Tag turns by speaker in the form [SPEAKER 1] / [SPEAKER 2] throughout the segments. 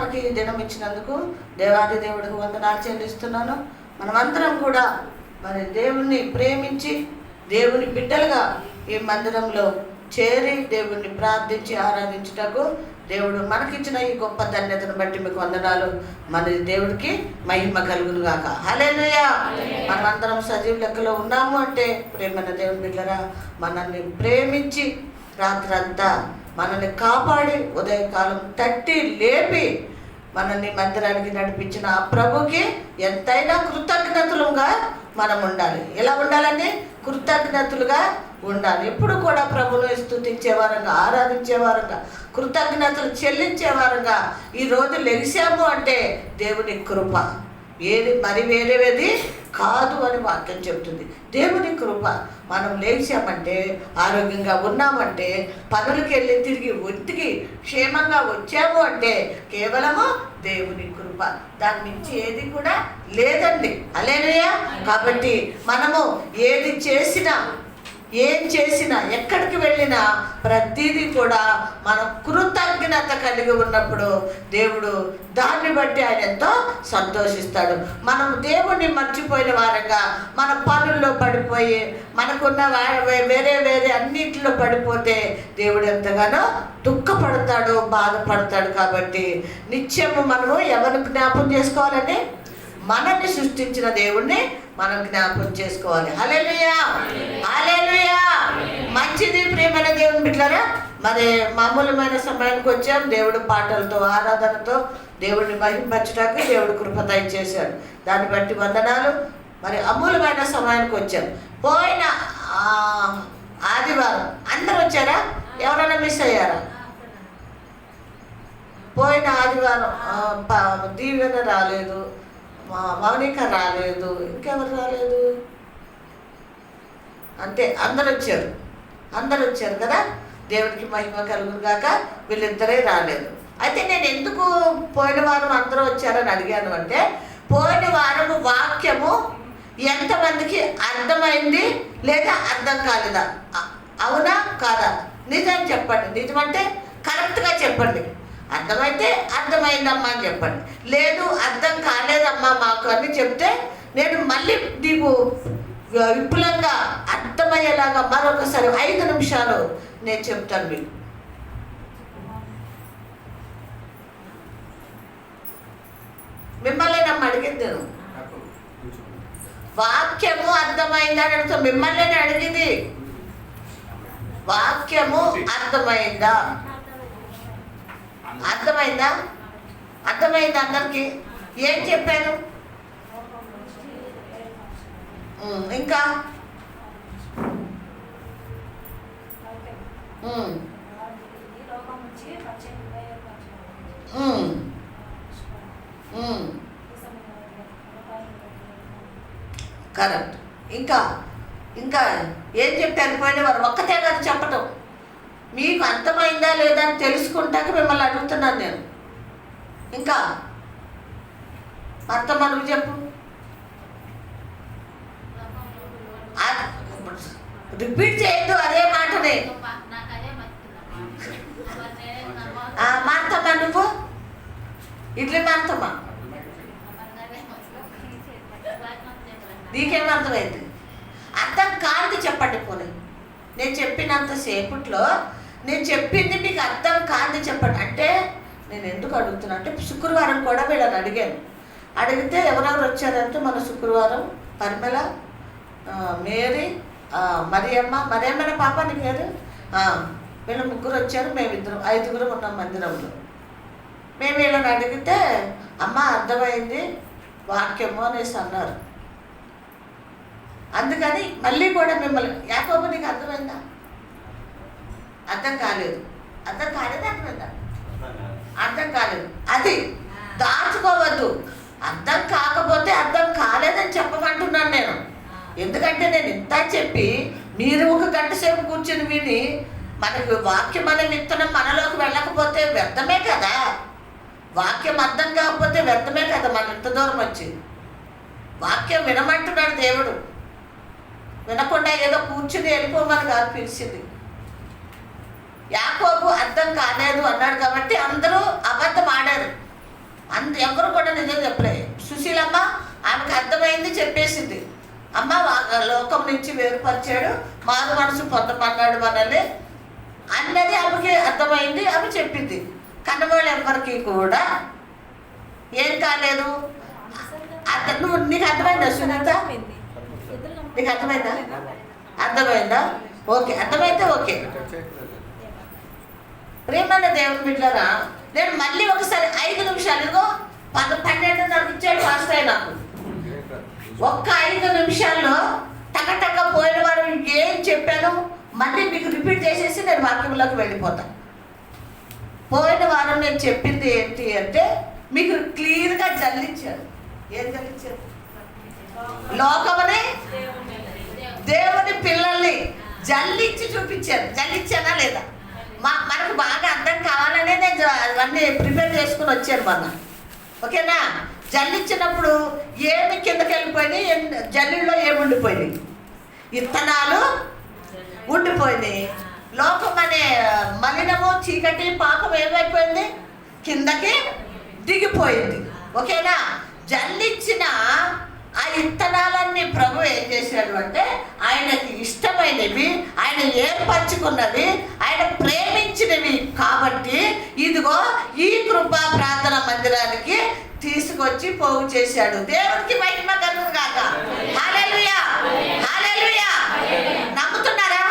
[SPEAKER 1] మనకి ఈ దినం ఇచ్చినందుకు దేవాది దేవుడికి వందనాలు చెల్లిస్తున్నాను. మనమందరం కూడా మరి దేవుణ్ణి ప్రేమించి దేవుని బిడ్డలుగా ఈ మందిరంలో చేరి దేవుణ్ణి ప్రార్థించి ఆరాధించుటకు దేవుడు మనకిచ్చిన ఈ గొప్ప ధన్యతను బట్టి మీకు వందనాలు. మన దేవుడికి మహిమ కలుగును గాక. హల్లెలూయా. మనమందరం సజీవ లెక్కలో ఉన్నాము అంటే ప్రేమైన దేవుని బిడ్డరా, మనల్ని ప్రేమించి రాత్రంతా మనల్ని కాపాడి ఉదయకాలం తట్టి లేపి మనల్ని మందిరానికి నడిపించిన ఆ ప్రభుకి ఎంతైనా కృతజ్ఞతలుగా మనం ఉండాలి. ఎలా ఉండాలండి? కృతజ్ఞతలుగా ఉండాలి. ఎప్పుడు కూడా ప్రభును స్తుతించే వారంగా, ఆరాధించే వారంగా, కృతజ్ఞతలు చెల్లించే వారంగా ఈరోజు లెగిసాము అంటే దేవుని కృప, ఏది మరి వేరేది కాదు అని వాక్యం చెప్తుంది. దేవుని కృప. మనం లేచామంటే, ఆరోగ్యంగా ఉన్నామంటే, పనులకు వెళ్ళి తిరిగి ఒంటికి క్షేమంగా వచ్చాము అంటే కేవలము దేవుని కృప. దాని నుంచి ఏది కూడా లేదండి. హల్లెలూయా. కాబట్టి మనము ఏది చేసినా, ఏం చేసినా, ఎక్కడికి వెళ్ళినా ప్రతిదీ కూడా మనం కృతజ్ఞత కలిగి ఉన్నప్పుడు దేవుడు దాన్ని బట్టి ఆయన ఎంతో సంతోషిస్తాడు. మనం దేవుణ్ణి మర్చిపోయిన వారంగా మన పనుల్లో పడిపోయి మనకున్న వేరే అన్నింటిలో పడిపోతే దేవుడు ఎంతగానో దుఃఖపడతాడు, బాధపడతాడు. కాబట్టి నిత్యము మనము ఎవరిని జ్ఞాపం చేసుకోవాలండి? మనల్ని సృష్టించిన దేవుణ్ణి మనం జ్ఞాపకం చేసుకోవాలి. హల్లెలూయా, హల్లెలూయా. మంచిది ప్రియమైన దేవుని బిడ్డలారా. మరి మామూలమైన సమయానికి వచ్చాం. దేవుడు పాటలతో, ఆరాధనతో దేవుడిని మహిమపరచడానికి దేవుడు కృప దయచేశాడు. దాన్ని బట్టి వందనాలు. మరి అమూలమైన సమయానికి వచ్చాం. పోయిన ఆదివారం అందరూ వచ్చారా? ఎవరైనా మిస్ అయ్యారా? పోయిన ఆదివారం దీవెన రాలేదు, మౌనిక రాలేదు, ఇంకెవరు రాలేదు, అంతే. అందరు వచ్చారు కదా. దేవుడికి మహిమ కలుగును గాక. వీళ్ళిద్దరే రాలేదు. అయితే నేను ఎందుకు పోయిన వారం అందరూ వచ్చారని అడిగాను అంటే, పోయిన వారం వాక్యము ఎంతమందికి అర్థమైంది లేదా అర్థం కాలేదా? అవునా కాదా? నిజం చెప్పండి. నిజమంటే కరెక్ట్గా చెప్పండి. అర్థమైతే అర్థమైందమ్మా అని చెప్పండి. లేదు అర్థం కాలేదమ్మా మాకు అని చెప్తే నేను మళ్ళీ నీకు విపులంగా అర్థమయ్యేలాగా మరొకసారి 5 నిమిషాలు నేను చెప్తాను మీకు. మిమ్మల్ని నమ్మ అడిగింది నేను. వాక్యము అర్థమైందా అని అడుగుతా. మిమ్మల్ని అడిగింది వాక్యము అర్థమైందా? అర్థమైందా? అర్థమైందా అందరికి? ఏం చెప్పాను? ఇంకా కరెక్ట్. ఇంకా ఇంకా ఏం చెప్పాను? పోయిన వారు ఒక్కటే కాదు చెప్పటం. మీకు అర్థమైందా లేదా అని తెలుసుకుంటాక మిమ్మల్ని అడుగుతున్నాను నేను. ఇంకా అర్థం నువ్వు చెప్పు. రిపీట్ చేయొద్దు అదే మాటనే. మార్తమ్మా నువ్వు ఇడ్లీ మార్తమ్మా, నీకేం అర్థమైంది? అర్థం కాదు చెప్పండి. పోనీ నేను చెప్పినంతసేపట్లో నేను చెప్పింది మీకు అర్థం కాదు చెప్పండి. అంటే నేను ఎందుకు అడుగుతున్నా అంటే, శుక్రవారం కూడా వీళ్ళని అడిగాను. అడిగితే ఎవరెవరు వచ్చారంటే, మన శుక్రవారం పరిమళ, మేరీ, మరియమ్మ పాప నీకు లేదు, వీళ్ళు 3 వచ్చారు. మేమిద్దరం 5 ఉన్నాం మందిరంలో. మేము వీళ్ళని అడిగితే అమ్మ అర్థమైంది వాక్యము అనేసి అన్నారు. అందుకని మళ్ళీ కూడా మిమ్మల్ని, యాకోబు నీకు అర్థమైందా? అర్థం కాలేదు. అర్థమైందా? అర్థం కాలేదు. అది దాచుకోవద్దు. అర్థం కాకపోతే అర్థం కాలేదని చెప్పమంటున్నాను నేను. ఎందుకంటే నేను ఇంత చెప్పి మీరు 1 గంట సేపు కూర్చొని విని మనకు వాక్యం అనే విత్తనం మనలోకి వెళ్ళకపోతే వ్యర్థమే కదా. వాక్యం అర్థం కాకపోతే వ్యర్థమే కదా. మన ఇంత దూరం వచ్చి వాక్యం వినమంటున్నాడు దేవుడు. వినకుండా ఏదో కూర్చుని వెళ్ళిపోమని కాదు పిలిచింది. యాకోబు అర్థం కాలేదు అన్నాడు కాబట్టి అందరూ అబద్ధం ఆడారు. నుంచి వేరుపరిచాడు, మారు మనసు పొందమన్నాడు మనల్ని అన్నది ఆమెకి అర్థమైంది. ఆమె చెప్పింది. కన్నవాళ్ళు ఎవరికి కూడా ఏం కాలేదు. నువ్వు నీకు అర్థమైందా సునీత? నీకు అర్థమైందా? అర్థమైందా? ఓకే, అర్థమైతే ఓకే. ప్రేమన్న దేవుని బిడ్డలారా, నేను మళ్ళీ ఒకసారి 5 నిమిషాలు, ఇదిగో 12:30 ఇచ్చాడు ఫాస్ట్ అయి నాకు. ఒక్క 5 నిమిషాల్లో టక పోయిన వారు ఏం చెప్పాను మళ్ళీ మీకు రిపీట్ చేసేసి నేను వాక్యంలోకి వెళ్ళిపోతాను. పోయిన వారం నేను చెప్పింది ఏంటి అంటే మీకు క్లియర్గా జల్లించాడు. ఏం జల్లించాడు? లోకమని దేవుని పిల్లల్ని జల్లించి చూపించారు. జల్లించానా లేదా? మనకు బాగా అర్థం కావాలనే నేను అవన్నీ ప్రిపేర్ చేసుకుని వచ్చాను మొన్న. ఓకేనా? జల్లించినప్పుడు ఏమి కిందకి వెళ్ళిపోయినాయి, జల్లిలో ఏమి ఉండిపోయినాయి? ఇత్తనాలు ఉండిపోయినాయి. లోకం అనే మలినము, చీకటి, పాపం ఏమైపోయింది? కిందకి దిగిపోయింది. ఓకేనా? జల్లించిన ఆ ఇత్తనాలన్నీ ప్రభు ఏం చేశాడు అంటే ఆయనకి ఇష్టమైనవి, ఆయన ఏర్పరచుకున్నవి, ఆయన ప్రేమించినవి కాబట్టి ఇదిగో ఈ కృపా ప్రార్థన మందిరానికి తీసుకొచ్చి పోగు చేశాడు. దేవునికి మహిమ కలుగును గాక. హల్లెలూయా, హల్లెలూయా. నమ్ముతున్నారా?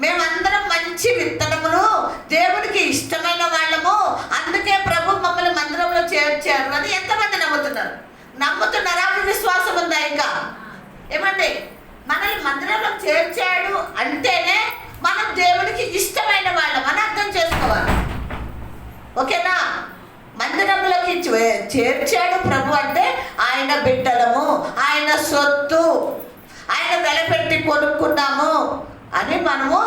[SPEAKER 1] మేమందరం మంచి విత్తనములు, దేవునికి ఇష్టమైన వాళ్ళము, అందుకే ప్రభు మమ్మల్ని మందిరంలో చేర్చారు అని ఎంతమంది నమ్ముతున్నారు? నమ్ముతున్నారా? విశ్వాసం ఉందా? ఇంకా ఏమండి, మనల్ని మందిరంలో చేర్చాడు అంటేనే మనం దేవునికి ఇష్టమైన వాళ్ళం అని అర్థం చేసుకోవాలి. ఓకేనా? మందిరంలోకి చేర్చాడు ప్రభు అంటే ఆయన బిడ్డలము, ఆయన సొత్తు, ఆయన వెలపెట్టి కొనుక్కున్నాము అని మనము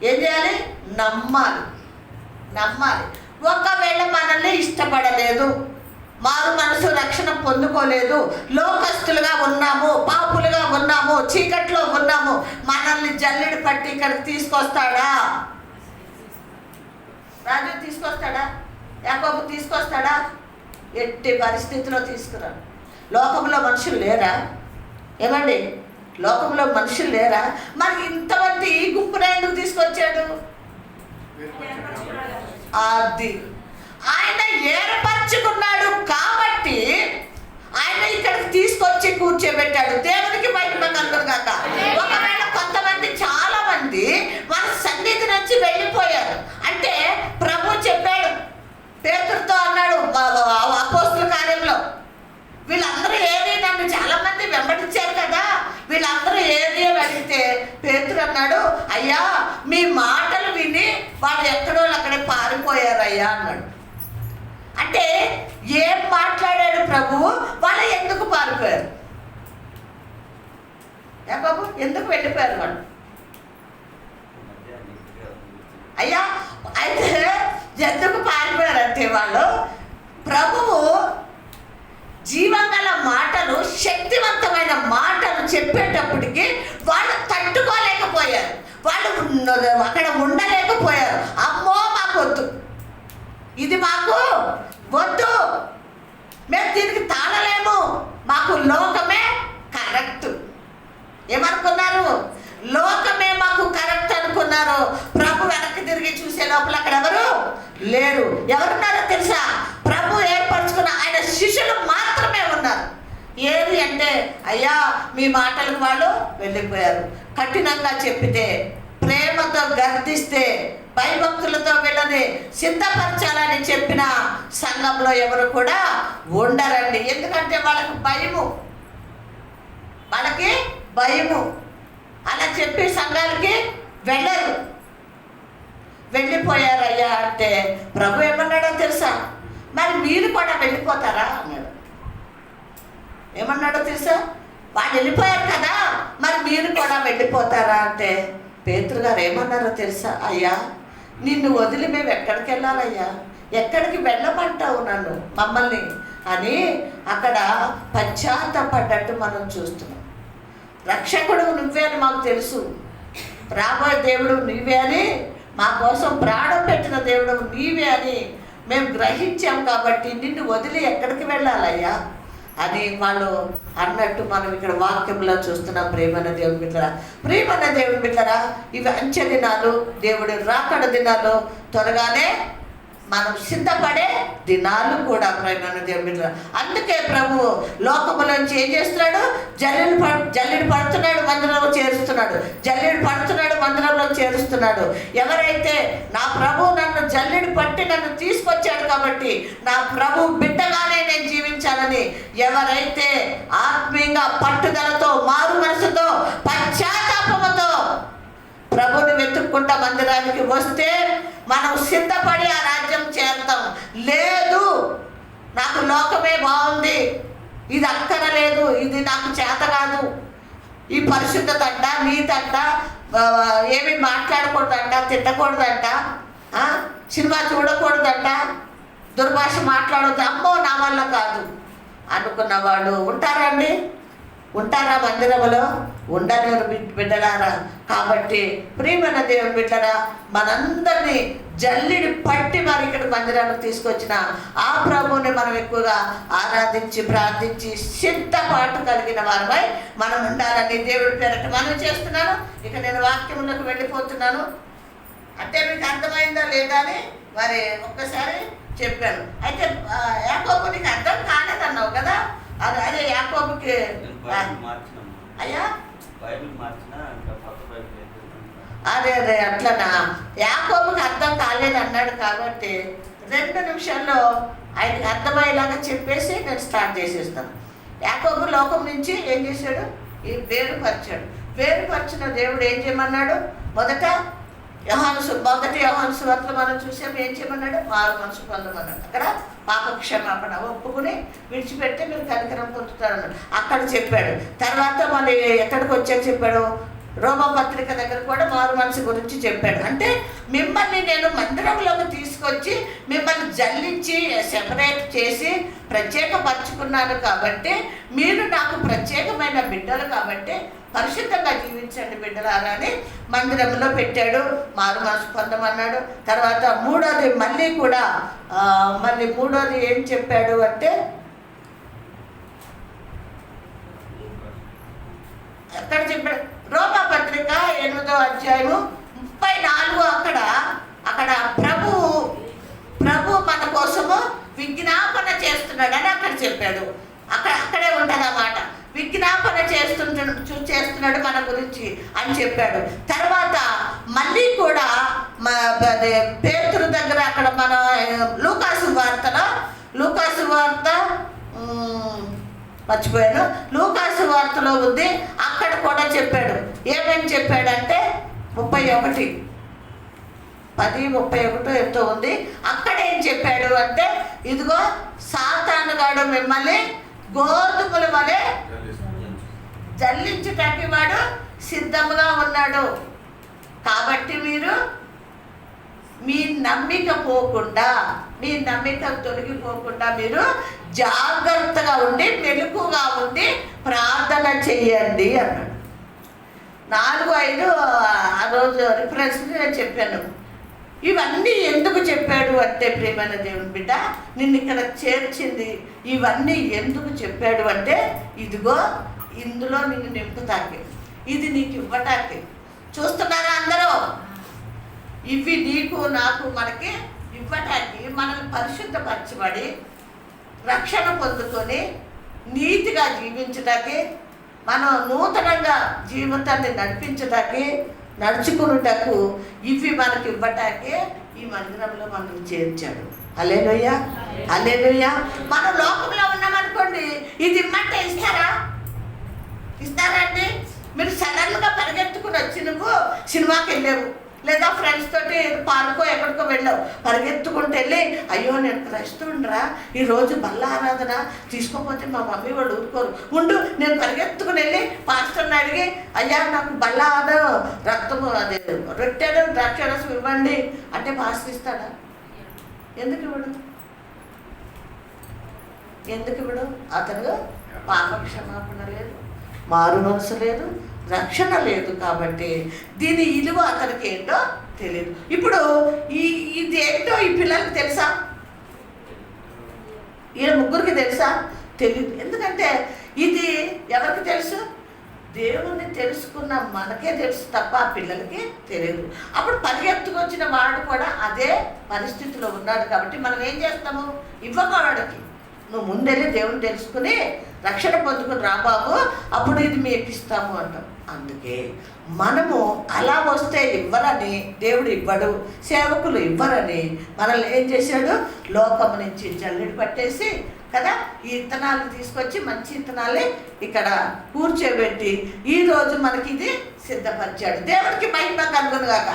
[SPEAKER 1] ఏం చేయాలి? నమ్మాలి. ఒకవేళ మనల్ని ఇష్టపడలేదు, మారు మనసు రక్షణ పొందుకోలేదు, లోకస్తులుగా ఉన్నాము, పాపులుగా ఉన్నాము, చీకట్లో ఉన్నాము, మనల్ని జల్లెడు పట్టి ఇక్కడికి తీసుకొస్తాడా? రాజు తీసుకొస్తాడా? యాకోబు తీసుకొస్తాడా? ఎట్టి పరిస్థితిలో తీసుకురాడు. లోకంలో మనుషులు లేరా? ఏమండి, లోకంలో మనుషులు లేరా? మరి ఇంతమంది ఈ గుంపున ఎందుకు తీసుకొచ్చాడు? అది ఆయన ఏర్పరచుకున్నాడు కాబట్టి ఆయన ఇక్కడికి తీసుకొచ్చి కూర్చోబెట్టాడు. దేవునికి మహిమ కలుగును గాక. ఒకవేళ కొంతమంది, చాలా మంది మన సన్నిధి నుంచి వెళ్ళిపోయారు అంటే ప్రభు చెప్పాడు, పేతురుతో అన్నాడు అపోస్తుల కార్యంలో, వీళ్ళందరూ ఏది నన్ను చాలా మంది వెంబడించారు కదా, వీళ్ళందరూ ఏది అని అడిగితే పేతురు అన్నాడు, అయ్యా మీ మాటలు విని వాళ్ళు ఎక్కడో అక్కడే పారిపోయారయ్యా అన్నాడు. అంటే ఏం మాట్లాడాడు ప్రభువు? వాళ్ళు ఎందుకు పారిపోయారు? బాబు ఎందుకు వెళ్ళిపోయారు వాళ్ళు? అయ్యా అయితే ఎందుకు పారిపోయారంటే వాళ్ళు ప్రభువు జీవంగల మాటలు, శక్తివంతమైన మాటలు చెప్పేటప్పటికి వాళ్ళు తట్టుకోలేకపోయారు, వాళ్ళు అక్కడ ఉండలేకపోయారు. అమ్మో మాకు వద్దు, ఇది మాకు వద్దు, మేము దీనికి తాళలేము, మాకు లోకమే కరెక్ట్. ఏమనుకున్నారు? లోకమే మాకు కరెక్ట్ అనుకున్నారు. ప్రభు వెనక్కి తిరిగి చూసే లోపల అక్కడ ఎవరు లేరు. ఎవరున్నారో తెలుసా? ప్రభు ఏర్పరచుకున్న ఆయన శిష్యులు మాత్రమే ఉన్నారు. ఏది అంటే అయ్యా మీ మాటలకు వాళ్ళు వెళ్ళిపోయారు. కఠినంగా చెప్పితే, ప్రేమతో గర్దిస్తే, భయభక్తులతో వీళ్ళని సిద్ధపరచాలని చెప్పిన సంఘంలో ఎవరు కూడా ఉండరండి. ఎందుకంటే వాళ్ళకి భయము. అలా చెప్పి సంఘాలకి వెళ్ళరు. వెళ్ళిపోయారయ్యా అంటే ప్రభు ఏమన్నాడో తెలుసా? మరి మీరు కూడా వెళ్ళిపోతారా అన్నాడు. ఏమన్నాడో తెలుసా? వాళ్ళు వెళ్ళిపోయారు కదా, మరి మీరు కూడా వెళ్ళిపోతారా అంటే పేతురు గారు ఏమన్నారో తెలుసా? అయ్యా నిన్ను వదిలి మేము ఎక్కడికి వెళ్ళాలయ్యా, ఎక్కడికి వెళ్ళమంటావు నన్ను, మమ్మల్ని అని అక్కడ పశ్చాత్తపడ్డట్టు మనం చూస్తున్నాం. రక్షకుడు నువ్వే అని మాకు తెలుసు, రాబోయే దేవుడు నీవే అని, మా కోసం ప్రాణం పెట్టిన దేవుడు నీవే అని మేము గ్రహించాం కాబట్టి నిన్ను వదిలి ఎక్కడికి వెళ్ళాలయ్యా అని వాళ్ళు అన్నట్టు మనం ఇక్కడ వాక్యంలో చూస్తున్నాం. ప్రేమన్న దేవుని బిడ్డలారా, ప్రేమన్న దేవుని బిడ్డలారా, ఇవి అంచె దినాలు, దేవుడి రాకడ దినాలు, త్వరగానే మనం సిద్ధపడే దినాలు కూడా ప్రేమన్న దేవుని బిడ్డలారా. అందుకే ప్రభు లోకములోంచి ఏం చేస్తున్నాడు? జల్లెడు పడుతున్నాడు, మందిరంలో చేరుస్తున్నాడు. జల్లెడు పడుతున్నాడు, మందిరంలో చేరుస్తున్నాడు. ఎవరైతే నా ప్రభు నన్ను జల్లెడు పట్టి నన్ను తీసుకొచ్చాడు కాబట్టి నా ప్రభు బిడ్డగానే నేను జీవించాలని ఎవరైతే ఆత్మీయంగా పట్టుదలతో, మారు మనసుతో, పశ్చాత్తాపముతో ప్రభుని వెతుక్కుంటా మందిరానికి వస్తే మనం సిద్ధపడి ఆ రాజ్యం చేరుతాం. లేదు, నాకు లోకమే బాగుంది, ఇది అక్కరలేదు, ఇది నాకు చేత కాదు, ఈ పరిశుద్ధత అంట, నీతంట, ఏమి మాట్లాడకూడదంట, తిట్టకూడదంట, సినిమా చూడకూడదంట, దుర్భాష మాట్లాడొద్దు, అమ్మో నా వల్ల కాదు అనుకున్న వాళ్ళు ఉంటారండి? ఉంటారా మందిరంలో? ఉండలేరు బిడ్డలారా. కాబట్టి ప్రియమైన దేవుని బిడ్డరా, మనందరినీ జల్లిడి పట్టి మరి ఇక్కడ మందిరానికి తీసుకొచ్చిన ఆ ప్రభువుని మనం ఎక్కువగా ఆరాధించి ప్రార్థించి సిద్ధపాటు కలిగిన వారమై మనం ఉండాలని దేవుడి పేరట మనం చేస్తున్నాను. ఇక నేను వాక్యంలోకి వెళ్ళిపోతున్నాను. అంటే మీకు అర్థమైందా లేదా అని మరి ఒక్కసారి చెప్పాను. అయితే యాకోబు నీకు అర్థం కాలేదన్నావు కదా, అదే యాకోబుకి అయ్యా అదే అట్లనా, యాకోబుకి అర్థం కాలేదన్నాడు కాబట్టి 2 నిమిషాల్లో ఆయనకి అర్థమయ్యేలాగా చెప్పేసి నేను స్టార్ట్ చేసేస్తాను. యాకోబు లోకం నుంచి ఏం చేశాడు? ఈ వేరుపరిచాడు. వేరుపరిచిన దేవుడు ఏం చేయమన్నాడు? మొదటి యోహాను సువార్తలో మనం చూసాం. ఏం చేయమన్నాడు? మారు మనసు పొందమన్నాడు. అక్కడ పాప క్షమాపణ ఒప్పుకుని విడిచిపెడితే మీరు కనికరం పొందుతారన్నాడు, అక్కడ చెప్పాడు. తర్వాత మళ్ళీ ఎక్కడికి వచ్చాక చెప్పాడు? రోమపత్రిక దగ్గర కూడా మారు మనసు గురించి చెప్పాడు. అంటే మిమ్మల్ని నేను మందిరంలోకి తీసుకొచ్చి మిమ్మల్ని జల్లించి సెపరేట్ చేసి ప్రత్యేకపరుచుకున్నాను కాబట్టి మీరు నాకు ప్రత్యేకమైన బిడ్డలు కాబట్టి పరిశుద్ధంగా జీవించండి బిడ్డలారా అని మందిరంలో పెట్టాడు. మారు మనసు పొందమన్నాడు. తర్వాత మూడోది ఏం చెప్పాడు అంటే, ఎక్కడ చెప్పాడు? రోమపత్రిక 8వ అధ్యాయము 34 అక్కడ ప్రభు మన కోసము విజ్ఞాపన చేస్తున్నాడు అని అక్కడ చెప్పాడు. అక్కడే ఉంటుంది అన్నమాట. విజ్ఞాపన చేస్తున్నాడు మన గురించి అని చెప్పాడు. తర్వాత మళ్ళీ కూడా పేతురు దగ్గర అక్కడ మన లూకాసు వార్త మర్చిపోయాను, లూకాసు వార్తలో ఉంది. అక్కడ కూడా చెప్పాడు. ఏమేమి చెప్పాడంటే 10:31 ఎంతో ఉంది. అక్కడ ఏం చెప్పాడు అంటే, ఇదిగో సాతానుగాడు మిమ్మల్ని గోధుమల వలె జల్లించటానికి వాడు సిద్ధంగా ఉన్నాడు. కాబట్టి మీరు మీ నమ్మిక తొలగిపోకుండా మీరు జాగ్రత్తగా ఉండి మెలకుగా ఉండి ప్రార్థన చేయండి అన్నాడు. 4-5 ఆ రోజు రిఫరెన్స్ నేను చెప్పాను. ఇవన్నీ ఎందుకు చెప్పాడు అంటే, ప్రియమైన దేవుని బిడ్డ, నిన్ను ఇక్కడ చేర్చింది ఇవన్నీ ఎందుకు చెప్పాడు అంటే, ఇదిగో ఇందులో నిన్ను నింపుతాకి, ఇది నీకు ఇవ్వటానికి. చూస్తున్నారా అందరూ? ఇవి నీకు నాకు మనకి ఇవ్వటానికి, మనల్ని పరిశుద్ధపరచబడి రక్షణ పొందుకొని నీతిగా జీవించటానికి, మనం నూతనంగా జీవితాన్ని నడుచుకున్నటకు ఇవి మనకి ఇవ్వటానికి ఈ మందిరంలో మనం చేర్చాడు. హల్లెలూయా, హల్లెలూయా. మనం లోకంలో ఉన్నామనుకోండి, ఇది ఇమ్మంటే ఇస్తారా అండి? మీరు సడన్గా పరిగెత్తుకుని వచ్చి నువ్వు సినిమాకి వెళ్ళావు, లేదా ఫ్రెండ్స్ తోటి పార్కో ఎక్కడికో వెళ్ళావు, పరిగెత్తుకుంటూ వెళ్ళి, అయ్యో నేను క్రైస్తవునిరా, ఈరోజు బల్ల ఆరాధన తీసుకోకపోతే మా మమ్మీ వాళ్ళు ఊరుకోరు, ఉండు నేను పరిగెత్తుకుని వెళ్ళి పాస్టర్ని అడిగి, అయ్యా నాకు బల్ల రక్తము అదే రొట్టెలు ద్రాక్షరసం ఇవ్వండి అంటే పాస్టర్ ఇస్తాడా? ఎందుకు ఇవ్వడు? అతను పాప క్షమాపణ లేదు, మారు మనసు లేదు, రక్షణ లేదు. కాబట్టి దీని విలువ అతనికి ఏంటో తెలియదు. ఇప్పుడు ఇది ఏంటో ఈ పిల్లలకి తెలుసా? ఈ ముగ్గురికి తెలుసా? తెలియదు. ఎందుకంటే ఇది ఎవరికి తెలుసు? దేవుణ్ణి తెలుసుకున్న మనకే తెలుసు తప్ప ఆ పిల్లలకి తెలియదు. అప్పుడు పరిగెత్తుకొచ్చిన వాడు కూడా అదే పరిస్థితిలో ఉన్నాడు. కాబట్టి మనం ఏం చేస్తాము? ఇవ్వకూడకి నువ్వు ముందెళ్ళి దేవుని తెలుసుకుని రక్షణ పొందుకుని రా బాబు, అప్పుడు ఇది మీకు ఇస్తాము అంటాం. అందుకే మనము అలా వస్తే ఇవ్వరని దేవుడు ఇవ్వడు, సేవకులు ఇవ్వరని మనల్ని ఏం చేశాడు? లోకం నుంచి జల్లెడు పట్టేసి కదా ఈ ఇత్తనాలు తీసుకొచ్చి మంచి ఇత్తనాలే ఇక్కడ కూర్చోబెట్టి ఈరోజు మనకి ఇది సిద్ధపరిచాడు. దేవుడికి మహిమ కలుగునుగాక.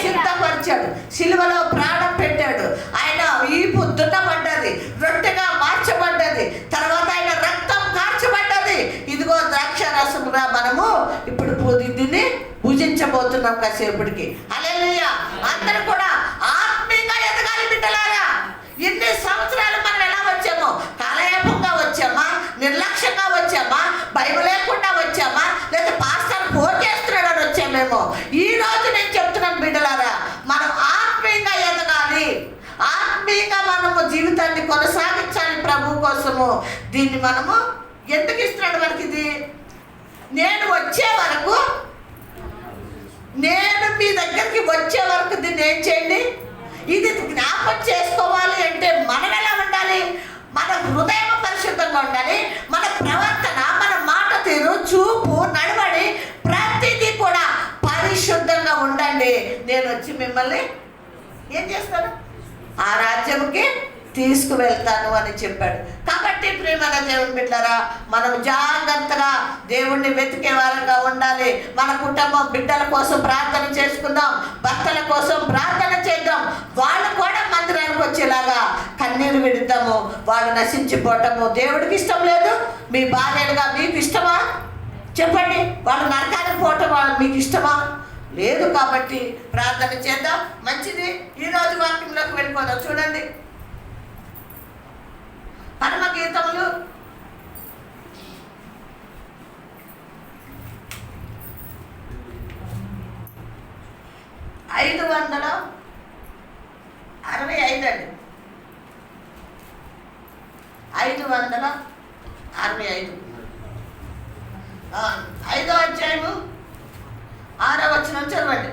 [SPEAKER 1] సిద్ధపరిచాడు, సిలువలో ప్రాణం పెట్టాడు, ఆయన ఈపు దున్నబడ్డది, రొట్టెగా మార్చబడ్డది, తర్వాత ఆయన రక్తం కార్చబడ్డది. ఇదిగో ద్రాక్ష రసముగా మనము ఇప్పుడు దీన్ని భుజించబోతున్నాం కాసేపటికి. హల్లెలూయా. అందరూ కూడా ఆత్మీయంగా ఎదగాలి బిడ్డలారా. ఎన్ని సంవత్సరాలు మనం ఎలా వచ్చామో? కాలయాపంగా వచ్చామా? నిర్లక్ష్యంగా వచ్చామా? బైబిల్ లేకుండా వచ్చామా? లేదా పాస్టర్ ఫోన్ చేస్తున్నాడని వచ్చామేమో? ఈ రోజు నేను చెప్తున్నాను బిడ్డలారా, మనం ఆత్మీయంగా ఎదగాలి, ఆత్మీయంగా మనము జీవితాన్ని కొనసాగించాలి ప్రభు కోసము. దీన్ని మనము ఎందుకు ఇస్తున్నాడు మనకి? ఇది నేను వచ్చే వరకు, నేను మీ దగ్గరికి వచ్చే వరకు దీన్ని ఏం చేయండి? ఇది జ్ఞాపకం చేసుకోవాలి అంటే మనం ఎలా ఉండాలి? మన హృదయం పరిశుద్ధంగా ఉండాలి, మన ప్రవర్తన, మన మాట తీరు, చూపు, నడవడి ప్రతిదీ కూడా పరిశుద్ధంగా ఉండండి. నేను వచ్చి మిమ్మల్ని ఏం చేస్తాను? ఆ రాజ్యంకి తీసుకువెళ్తాను అని చెప్పాడు. కాబట్టి ప్రియమైన దేవుని బిడ్డలారా, మనం జాగ్రత్తగా దేవుణ్ణి వెతికే వారంగా ఉండాలి. మన కుటుంబం బిడ్డల కోసం ప్రార్థన చేసుకుందాం, భర్తల కోసం ప్రార్థన చేద్దాం. వాళ్ళు కూడా మందిరానికి వచ్చేలాగా కన్నీరు విడుద్దాము. వాళ్ళు నశించిపోవటము దేవుడికి ఇష్టం లేదు. మీ భార్యలుగా మీకు ఇష్టమా? చెప్పండి. వాళ్ళు నరకానికి పోవటం మీకు ఇష్టమా? లేదు. కాబట్టి ప్రార్థన చేద్దాం. మంచిది. ఈరోజు వాక్యంలోకి వెళ్ళిపోదాం. చూడండి, పరమ గీతములు 565 అండి. 565 5వ అధ్యాయము 6వ వచనం చదవండి.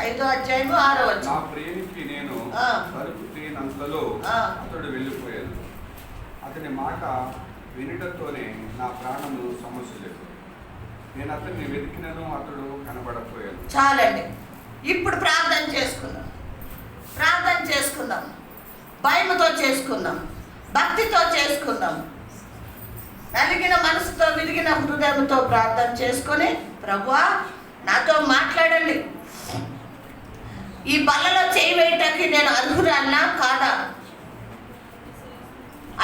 [SPEAKER 1] 5వ అధ్యాయము 6వ వచనం.
[SPEAKER 2] నా ప్రియునికి నేను తలుపు తీయనంతలో అతడు వెళ్ళిపోయాను. అతని మాట వినుటతోనే నా ప్రాణము సమస్యలేదు. నేను అతన్ని వెతికినను అతడు కనబడపోయాను.
[SPEAKER 1] చాలండి. ఇప్పుడు ప్రార్థన చేసుకుందాం. ప్రార్థన చేసుకుందాం. భయముతో చేసుకుందాం, భక్తితో చేసుకుందాం, నలిగిన మనసుతో, విరిగిన హృదయంతో ప్రార్థన చేసుకొని, ప్రభువా నాతో మాట్లాడండి. ఈ బల్లలో చేయి వేయటానికి నేను అర్హురాన్నా కాదా?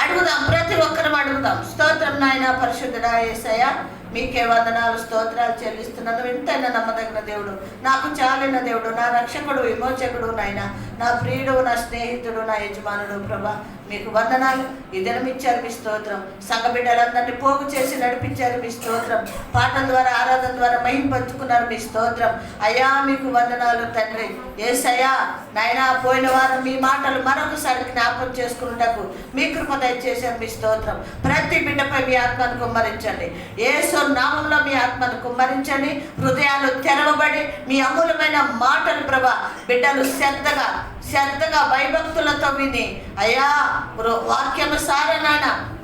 [SPEAKER 1] అడుగుదాం. ప్రతి ఒక్కరం అడుగుదాం. స్తోత్రం నాయన, పరిశుద్ధుడా యేసయ్య, మీకే వందనాలు, స్తోత్రాలు చెల్లిస్తున్నాను. వింతైన నమ్మదగిన దేవుడు, నాకు చాలిన దేవుడు, నా రక్షకుడు, విమోచకుడు నాయన, నా ప్రియుడు, నా స్నేహితుడు, నా యజమానుడు. ప్రభా మీకు వందనాలు. ఈ దినం ఇచ్చారు మీ స్తోత్రం. సంఘ బిడ్డలందరినీ పోగు చేసి నడిపించారు మీ స్తోత్రం. పాటల ద్వారా, ఆరాధన ద్వారా మహిమ పంచుకున్నారు మీ స్తోత్రం. అయ్యా మీకు వందనాలు తండ్రి. యేసయ్యా నాయన, పోయిన వారం మీ మాటలు మరొకసారి జ్ఞాపకం చేసుకున్నటకు మీ కృప దయచేశారు మీ స్తోత్రం. ప్రతి బిడ్డపై మీ ఆత్మను కుమ్మరించండి. యేసు నామంలో మీ ఆత్మను కుమ్మరించండి. హృదయాలు తెరవబడి మీ అమూలమైన మాటలు ప్రభా బిడ్డలు శ్రద్ధగా భయభక్తులతో విని అయ్యా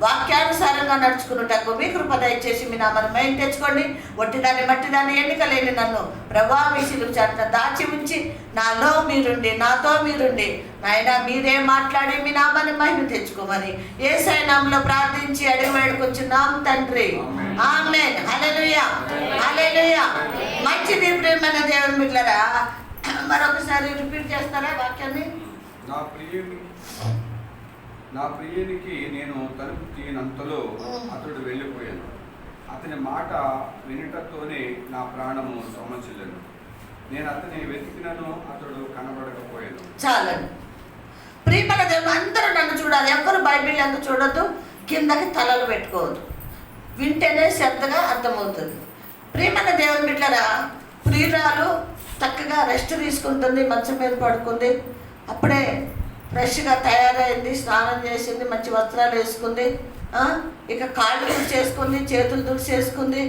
[SPEAKER 1] వాక్యానుసారంగా నడుచుకున్నటకు మీ కృప దయచేసి మీ నామను మైం తెచ్చుకోండి. ఒట్టిదాన్ని మట్టిదాన్ని ఎన్నిక లేని నన్ను ప్రభా మీ శిలువ చాటున దాచి ఉంచి నాలో మీరుండి, నాతో మీరుండి నాయన మీరే మాట్లాడి మీ నామాన్ని మహిమ తెచ్చుకోమని యేసయ్య నామములో ప్రార్థించి అడిగి వేడుకొచ్చున్నాం తండ్రి. ఆమేన్. హల్లెలూయా, హల్లెలూయా. మంచిది ప్రియమైన దేవుని బిడ్డలారా, మరొకసారి రిపీట్ చేస్తారా వాక్యాన్ని?
[SPEAKER 2] నా ప్రియునికి నేను తలుపు తీయనంతలో అతడు వెళ్ళిపోయాను. అతని మాట వినుటతోనే నా ప్రాణము సమస్యలను. నేను అతని వెతికినను అతడు కనబడకపోయాను.
[SPEAKER 1] చాలండి. ప్రియమైన దేవుడు, అందరూ నన్ను చూడాలి. ఎవరు బైబిల్ ఎందుకు చూడొద్దు, కిందకి తలలు పెట్టుకోవద్దు. వింటేనే శ్రద్ధగా అర్థమవుతుంది. ప్రియమైన దేవుని బిడ్డలారా, ప్రియురాలు చక్కగా రెస్ట్ తీసుకుంటుంది, మంచం మీద పడుకుంది. అప్పుడే ఫ్రెష్గా తయారైంది, స్నానం చేసింది, మంచి వస్త్రాలు వేసుకుంది, ఇక కాళ్ళు తుడిచేసుకుంది, చేతులు తుడిచేసుకుంది.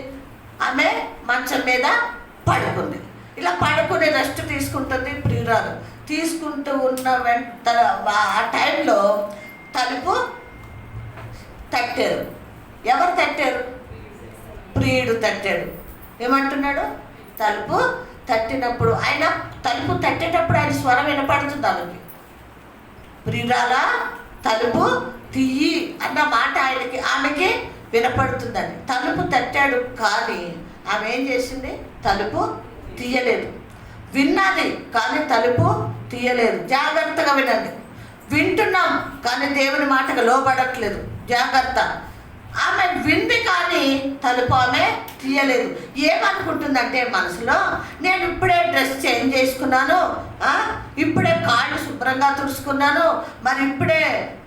[SPEAKER 1] ఆమె మంచం మీద పడుకుంది. ఇలా పడుకుని రెస్ట్ తీసుకుంటుంది ప్రియురాలు. తీసుకుంటూ ఉన్న ఆ టైంలో తలుపు తట్టారు. ఎవరు తట్టారు? ప్రియుడు తట్టాడు. ఏమంటున్నాడు? తలుపు తట్టినప్పుడు ఆయన తలుపు తట్టేటప్పుడు ఆయన స్వరం వినపడుతుంది ఆమెకి. ప్రియురాలా తలుపు తీయి అన్న మాట ఆమెకి వినపడుతుందండి. తలుపు తట్టాడు కానీ ఆమె ఏం చేసింది? తలుపు తీయలేదు. విన్నది కానీ తలుపు తీయలేదు. జాగ్రత్తగా వినండి. వింటున్నాం కానీ దేవుని మాటకు లోబడట్లేదు. జాగ్రత్త. ఆమె వింది కానీ తలుపు ఆమె తీయలేదు. ఏమనుకుంటుందంటే మనసులో, నేను ఇప్పుడే డ్రెస్ చేంజ్ చేసుకున్నాను, ఇప్పుడే కాళ్ళు శుభ్రంగా తుడుచుకున్నాను, మరి ఇప్పుడే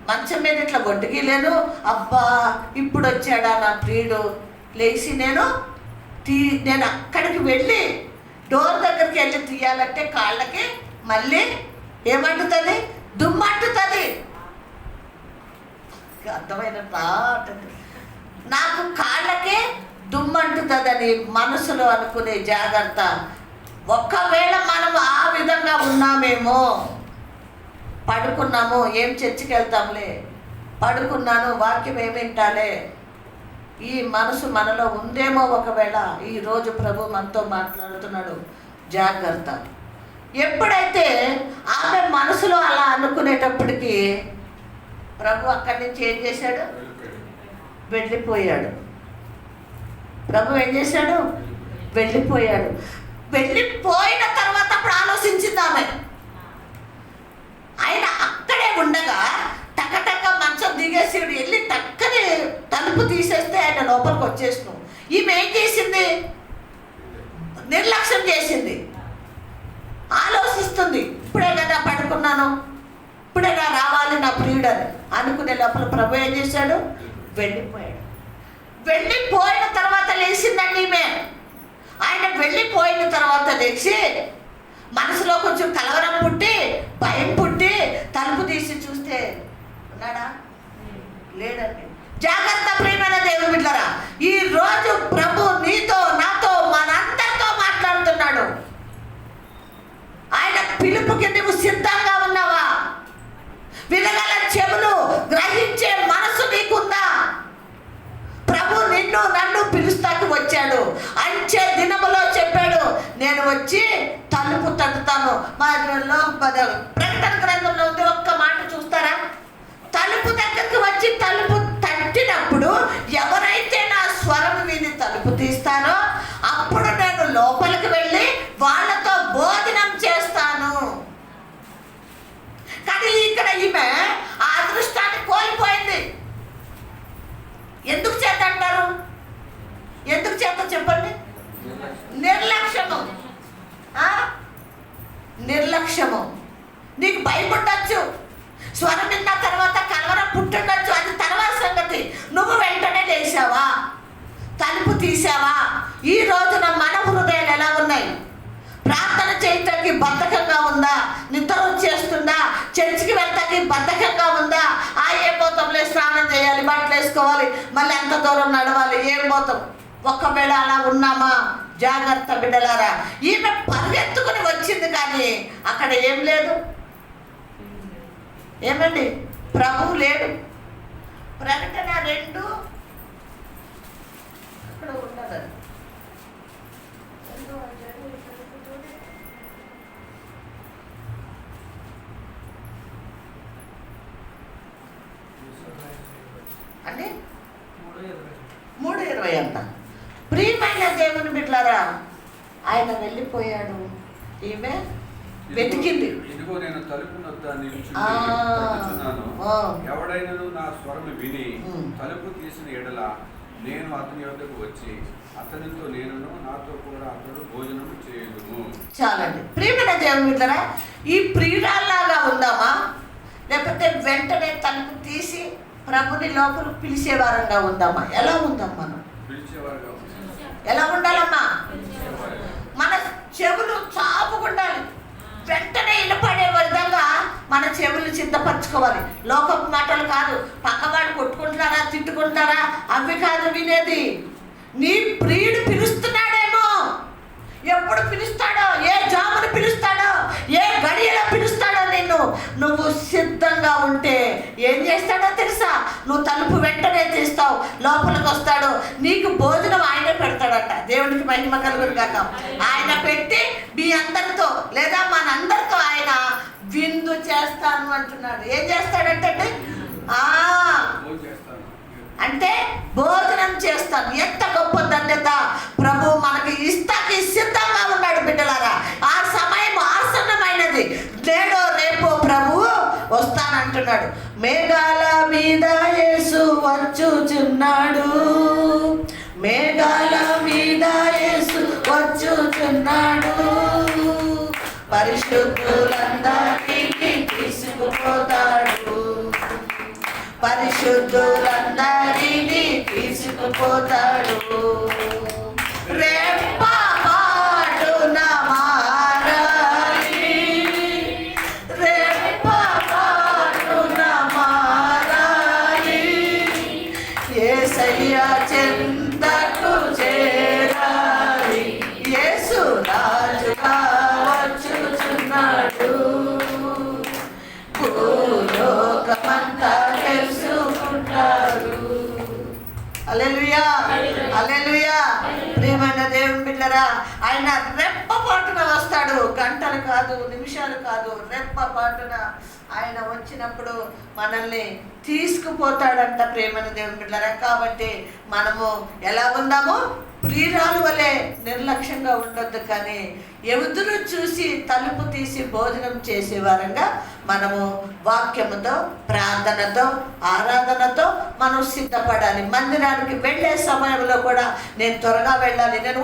[SPEAKER 1] మంచం మీద ఇట్లా గొడ్డుగీలేను, అబ్బా ఇప్పుడు వచ్చాడా నా ప్రియుడు, లేచి నేను అక్కడికి వెళ్ళి డోర్ దగ్గరికి వెళ్ళి తీయాలంటే కాళ్ళకి మళ్ళీ ఏమంటుతుంది? దుమ్మంటుతుంది. అర్థమైన నాకు కాళ్ళకి దుమ్మంటుతుందని మనసులో అనుకునే జాగ్రత్త. ఒకవేళ మనం ఆ విధంగా ఉన్నామేమో, పడుకున్నాము, ఏం చర్చికి వెళ్తాంలే, పడుకున్నాను, వాక్యం ఏమింటాలే, ఈ మనసు మనలో ఉందేమో. ఒకవేళ ఈరోజు ప్రభు మనతో మాట్లాడుతున్నాడు, జాగ్రత్త. ఎప్పుడైతే ఆమె మనసులో అలా అనుకునేటప్పటికీ ప్రభు అక్కడి నుంచి ఏం చేశాడు? వెళ్ళిపోయాడు. ప్రభు ఏం చేశాడు? వెళ్ళిపోయాడు. వెళ్ళిపోయిన తర్వాత అప్పుడు ఆలోచించింది ఆమె. ఆయన అక్కడే ఉండగా టకటక మంచం దిగేసి వెళ్ళి టక్కని తలుపు తీసేస్తే ఆయన లోపలికి వచ్చేసినాం. ఈమె ఏం చేసింది? నిర్లక్ష్యం చేసింది. ఆలోచిస్తుంది, ఇప్పుడే కదా పడుకున్నాను, ఇప్పుడేగా రావాలి నా ప్రియుడని అనుకునే లోపల ప్రభు ఏం చేశాడు? వెళ్ళిపోయాడు. వెళ్ళిపోయిన తర్వాత లేచిందండి ఈమె. ఆయన వెళ్ళిపోయిన తర్వాత లేచి మనసులో కొంచెం కలవరం పుట్టి, భయం పుట్టి తలుపు తీసి చూస్తే ఉన్నాడా? లేదండి. జాగ్రత్త ప్రియమైన దేవుని బిడ్డలారా, ఈ రోజు ప్రభు నీతో, నాతో, మనందరితో మాట్లాడుతున్నాడు. ఆయన పిలుపుకి నువ్వు సిద్ధంగా ఉన్నావా? వినగల చెవులు, గ్రహించే మనసు నీకుందా? ప్రభు నిన్ను నన్ను పిలుస్తాకు వచ్చాడు. అంచె దినములో చెప్పాడు, నేను వచ్చి తలుపు తట్టుతాను. ప్రకటన గ్రంథంలో ఉంది, ఒక్క మాట చూస్తారా? తలుపు దగ్గరికి వచ్చి తలుపు తట్టినప్పుడు ఎవరైతే నా స్వరం విని తలుపు తీస్తానో అప్పుడు నేను లోపలికి వెళ్ళి వాళ్ళతో భోజనం చేస్తాను. కానీ ఇక్కడ ఈమె ఆ అదృష్టాన్ని కోల్పోయింది. ఎందుకు చేత అంటారు? ఎందుకు చేత చెప్పండి? నిర్లక్ష్యము. నిర్లక్ష్యము. నీకు భయం ఉండొచ్చు, స్వరం విన్న తర్వాత కలవరం పుట్టుండొచ్చు, అది తర్వాత సంగతి. నువ్వు వెంటనే లేచావా? తలుపు తీసావా? ఈ రోజున మన హృదయాలు ఎలా ఉన్నాయి? ప్రార్థన చేయటానికి బద్ధకంగా ఉందా? నిద్ర వచ్చేస్తుందా? చర్చికి వెళ్తానికి బద్ధకంగా ఉందా? ఏం పోతాంలే, స్నానం చేయాలి, బట్టలు వేసుకోవాలి, మళ్ళీ ఎంత దూరం నడవాలి, ఏం పోతాం? ఒకవేళ అలా ఉన్నామా? జాగ్రత్త బిడ్డలారా. ఈమె పరిగెత్తుకుని వచ్చింది కానీ అక్కడ ఏం లేదు. ఏమండి? ప్రభువు లేడు. ప్రకటన 2 అక్కడ ఉండదు. అంటే 3:20 అంట. ప్రియమైన దేవుని బిడ్డలారా, ఆయన వెళ్ళిపోయాడు. ఈమె వెతికింది.
[SPEAKER 2] ఇదిగో నేను తలుపు వద్ద నిలుచున్నాను, ఎవడైనను నా స్వరము విని తలుపు తీసిన ఎడల నేను అతని వద్దకు వచ్చి అతనితో నేనును, నాతో కూడా అతడు భోజనం చేయదుము. చాలండి.
[SPEAKER 1] ప్రియమైన దేవుని బిడ్డలారా, ఈ ప్రియురాల్లాగా ఉందామా, లేకపోతే వెంటనే తలుపు తీసి ప్రభుని లోపల పిలిచేవారంగా ఉందామా? ఎలా ఉందాం మనం? ఎలా ఉండాలమ్మా? మన చెవులు చాపుకుండాలి, వెంటనే వినపడే విధంగా మన చెవులు సిద్ధపరచుకోవాలి. లోకపు మాటలు కాదు, పక్కవాడు కొట్టుకుంటున్నారా తిట్టుకుంటారా అవి కాదు వినేది. నీ ప్రియుడు పిలుస్తున్నాడేమో, ఎప్పుడు పిలుస్తాడో, ఏ జామును పిలుస్తాడో, ఏ గడియలో పిలుస్తాడో నువ్వు సిద్ధంగా ఉంటే ఏం చేస్తాడో తెలుసా? నువ్వు తలుపు వెంటనే తీస్తావు, లోపలికి వస్తాడు, నీకు భోజనం ఆయనే పెడతాడట. దేవునికి మహిమ కలుగును గాక. ఆయన పెట్టి మీ అందరితో లేదా మనందరితో ఆయన విందు చేస్తాను అంటున్నాడు. ఏం చేస్తాడంటే అంటే భోజనం చేస్తాను. ఎంత గొప్ప ధన్యత! ప్రభు మనకి ఇస్తాకి సిద్ధంగా ఉన్నాడు బిడ్డలారా. ఆ సమయం ఆసన్నమైనది. నేడో రేపో ప్రభువు వస్తానంటున్నాడు. మేఘాల మీద యేసు వచ్చుచున్నాడు, మేఘాల మీద యేసు వచ్చుచున్నాడు, పరిశుద్ధులందరినీ తీసుకుపోతాడు, పరిశుద్ధులందరినీ తీసుకుపోతాడు. రెప్పపాటున మారాలి, రెప్పపాటున మారాలి, యేసయ్య చెంతకు చేరాలి, యేసు రాజుగా వచ్చుచున్నాడు, భూలోకమంతా తెలుసుకుంటారు. హల్లెలూయా, హల్లెలూయా. ప్రియమైన దేవుని బిడ్డలారా, ఆయన రెప్పపాటున వస్తాడు. గంటలు కాదు, నిమిషాలు కాదు, రెప్పపాటున ఆయన వచ్చినప్పుడు మనల్ని తీసుకుపోతాడంట. ప్రియమైన దేవుని బిడ్డలారా, కాబట్టి మనము ఎలా ఉందామో ప్రియురాలు వలె నిర్లక్ష్యంగా ఉండొద్దు, కానీ ఎదురు చూసి తలుపు తీసి భోజనం చేసే వారంగా మనము వాక్యముతో, ప్రార్థనతో, ఆరాధనతో మనం సిద్ధపడాలి. మందిరానికి వెళ్ళే సమయంలో కూడా నేను త్వరగా వెళ్ళాలి, నేను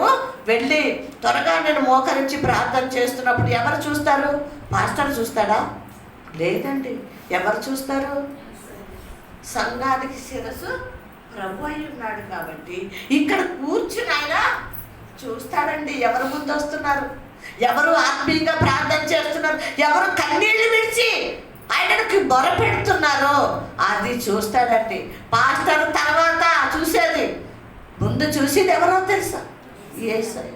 [SPEAKER 1] వెళ్ళి త్వరగా నేను మోకరించి ప్రార్థన చేస్తున్నప్పుడు ఎవరు చూస్తారు? పాస్టర్ చూస్తాడా? లేదండి. ఎవరు చూస్తారు? సంఘానికి శిరస్సు ప్రభు అయి ఉన్నాడు కాబట్టి ఇక్కడ కూర్చుని ఆయన చూస్తాడండి. ఎవరు ముందు వస్తున్నారు, ఎవరు ఆత్మీయంగా ప్రార్థన చేస్తున్నారు, ఎవరు కన్నీళ్లు విడిచి ఆయనకి మొర పెడుతున్నారో అది చూస్తాడండి. పాస్టర్ తర్వాత చూసేది, ముందు చూసేది ఎవరో తెలుసా? యేసయ్య.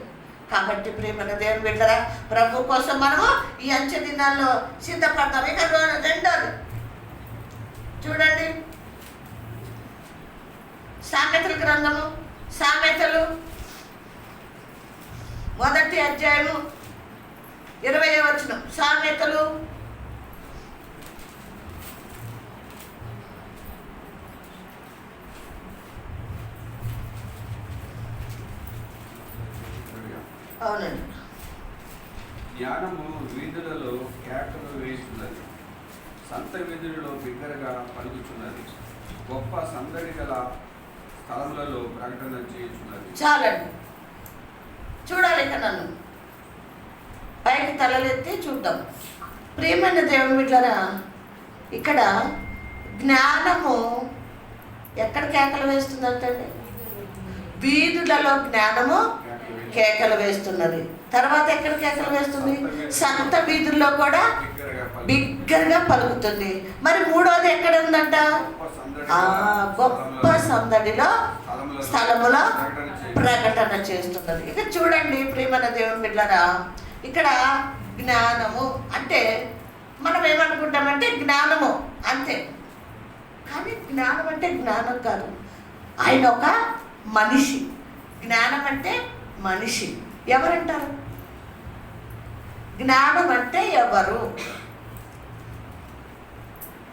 [SPEAKER 1] కాబట్టి ప్రియమైన దేవుని బిడ్డలారా, ప్రభు కోసం మనము ఈ అంచె దినాల్లో సిద్ధపడతాం. ఇక రెండోది చూడండి, సామెతల గ్రంథము, సామెతలు 1వ అధ్యాయము 20వ వచనం. సామెతలు అవునండి.
[SPEAKER 2] జ్ఞానము వీధులలో కేకలు వేస్తున్నది, సంత వీధులలో బిగ్గరగా పలుకుచున్నది, గొప్ప సందడి గల స్థలములలో ప్రకటన చేయుచున్నది.
[SPEAKER 1] చాలండి, చూడాలి. ఇక నన్ను పైకి తలలెత్తి చూద్దాం. ప్రియమైన దేవుని బిడ్డలారా, ఇక్కడ జ్ఞానము ఎక్కడ కేకలు వేస్తుందంటే వీధులలో జ్ఞానము కేకలు వేస్తున్నది. తర్వాత ఎక్కడ కేకలు వేస్తుంది? సంత వీధుల్లో కూడా బిగ్గరగా పలుకుతుంది. మరి మూడోది ఎక్కడ ఉందంట? గొప్ప సందడిలో స్థలములో ప్రకటన చేస్తున్నది. ఇక చూడండి ప్రియమైన దేవుని బిడ్డలారా, ఇక్కడ జ్ఞానము అంటే మనం ఏమనుకుంటామంటే జ్ఞానము అంతే, కానీ జ్ఞానం అంటే జ్ఞానం కాదు. ఆయన ఒక మనిషి. జ్ఞానం అంటే మనిషి. ఎవరంటారు? జ్ఞానం అంటే ఎవరు?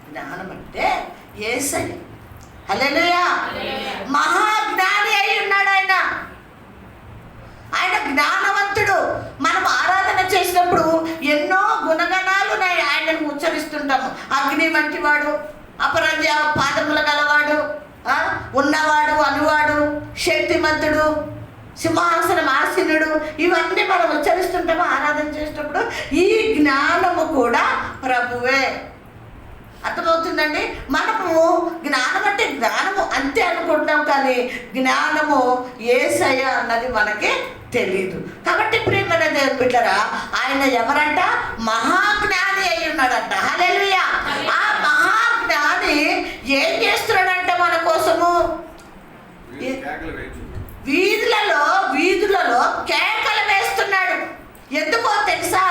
[SPEAKER 1] జ్ఞానం అంటే యేసయ్య. హల్లెలూయా. మహాజ్ఞాని అయి ఉన్నాడు ఆయన. ఆయన జ్ఞానవంతుడు. మనం ఆరాధన చేసినప్పుడు ఎన్నో గుణగణాలు ఆయనను ఉచ్చరిస్తుంటాము. అగ్ని వంటి వాడు, అపరాధ్య పాదముల గలవాడు, ఉన్నవాడు, అనువాడు, శక్తిమంతుడు, సింహాసనం ఆసీనుడు, ఇవన్నీ మనం ఉచ్చరిస్తుంటాము ఆరాధన చేసేటప్పుడు. ఈ జ్ఞానము కూడా ప్రభువే. అర్థమవుతుందండి? మనము జ్ఞానం అంటే జ్ఞానము అంతే అనుకుంటాం, కానీ జ్ఞానము యేసయ్య అన్నది మనకి తెలీదు. కాబట్టి ప్రియమైన దేవుని బిడ్డలారా, ఆయన ఎవరంట? మహాజ్ఞాని అయి ఉన్నాడంట. హల్లెలూయా. ఆ మహాజ్ఞాని ఏం చేస్తున్నాడంట మన కోసము? వీధులలో కేకలు వేస్తున్నాడు. ఎందుకో తెలుసా?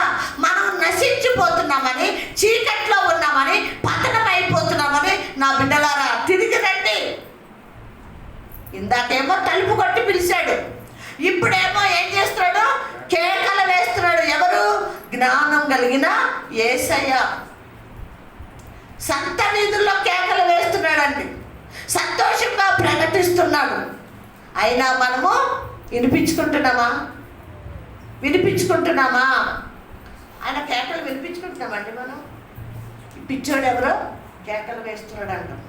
[SPEAKER 1] మనం నశించిపోతున్నామని, చీకట్లో ఉన్నామని, పతనం అయిపోతున్నామని. నా బిడ్డలారా, తిరిగి రండి. ఇందాకేమో తలుపు కొట్టి పిలిచాడు, ఇప్పుడేమో ఏం చేస్తున్నాడు? కేకలు వేస్తున్నాడు. ఎవరు? జ్ఞానం కలిగిన యేసయ్య సంత వీధుల్లో కేకలు వేస్తున్నాడండి, సంతోషంగా ప్రకటిస్తున్నాడు. అయినా మనము వినిపించుకుంటున్నామా? ఆయన కేకలు వినిపించుకుంటున్నామండి మనం? పిచ్చోడు ఎవరో కేకలు వేస్తున్నాడు అంటాం,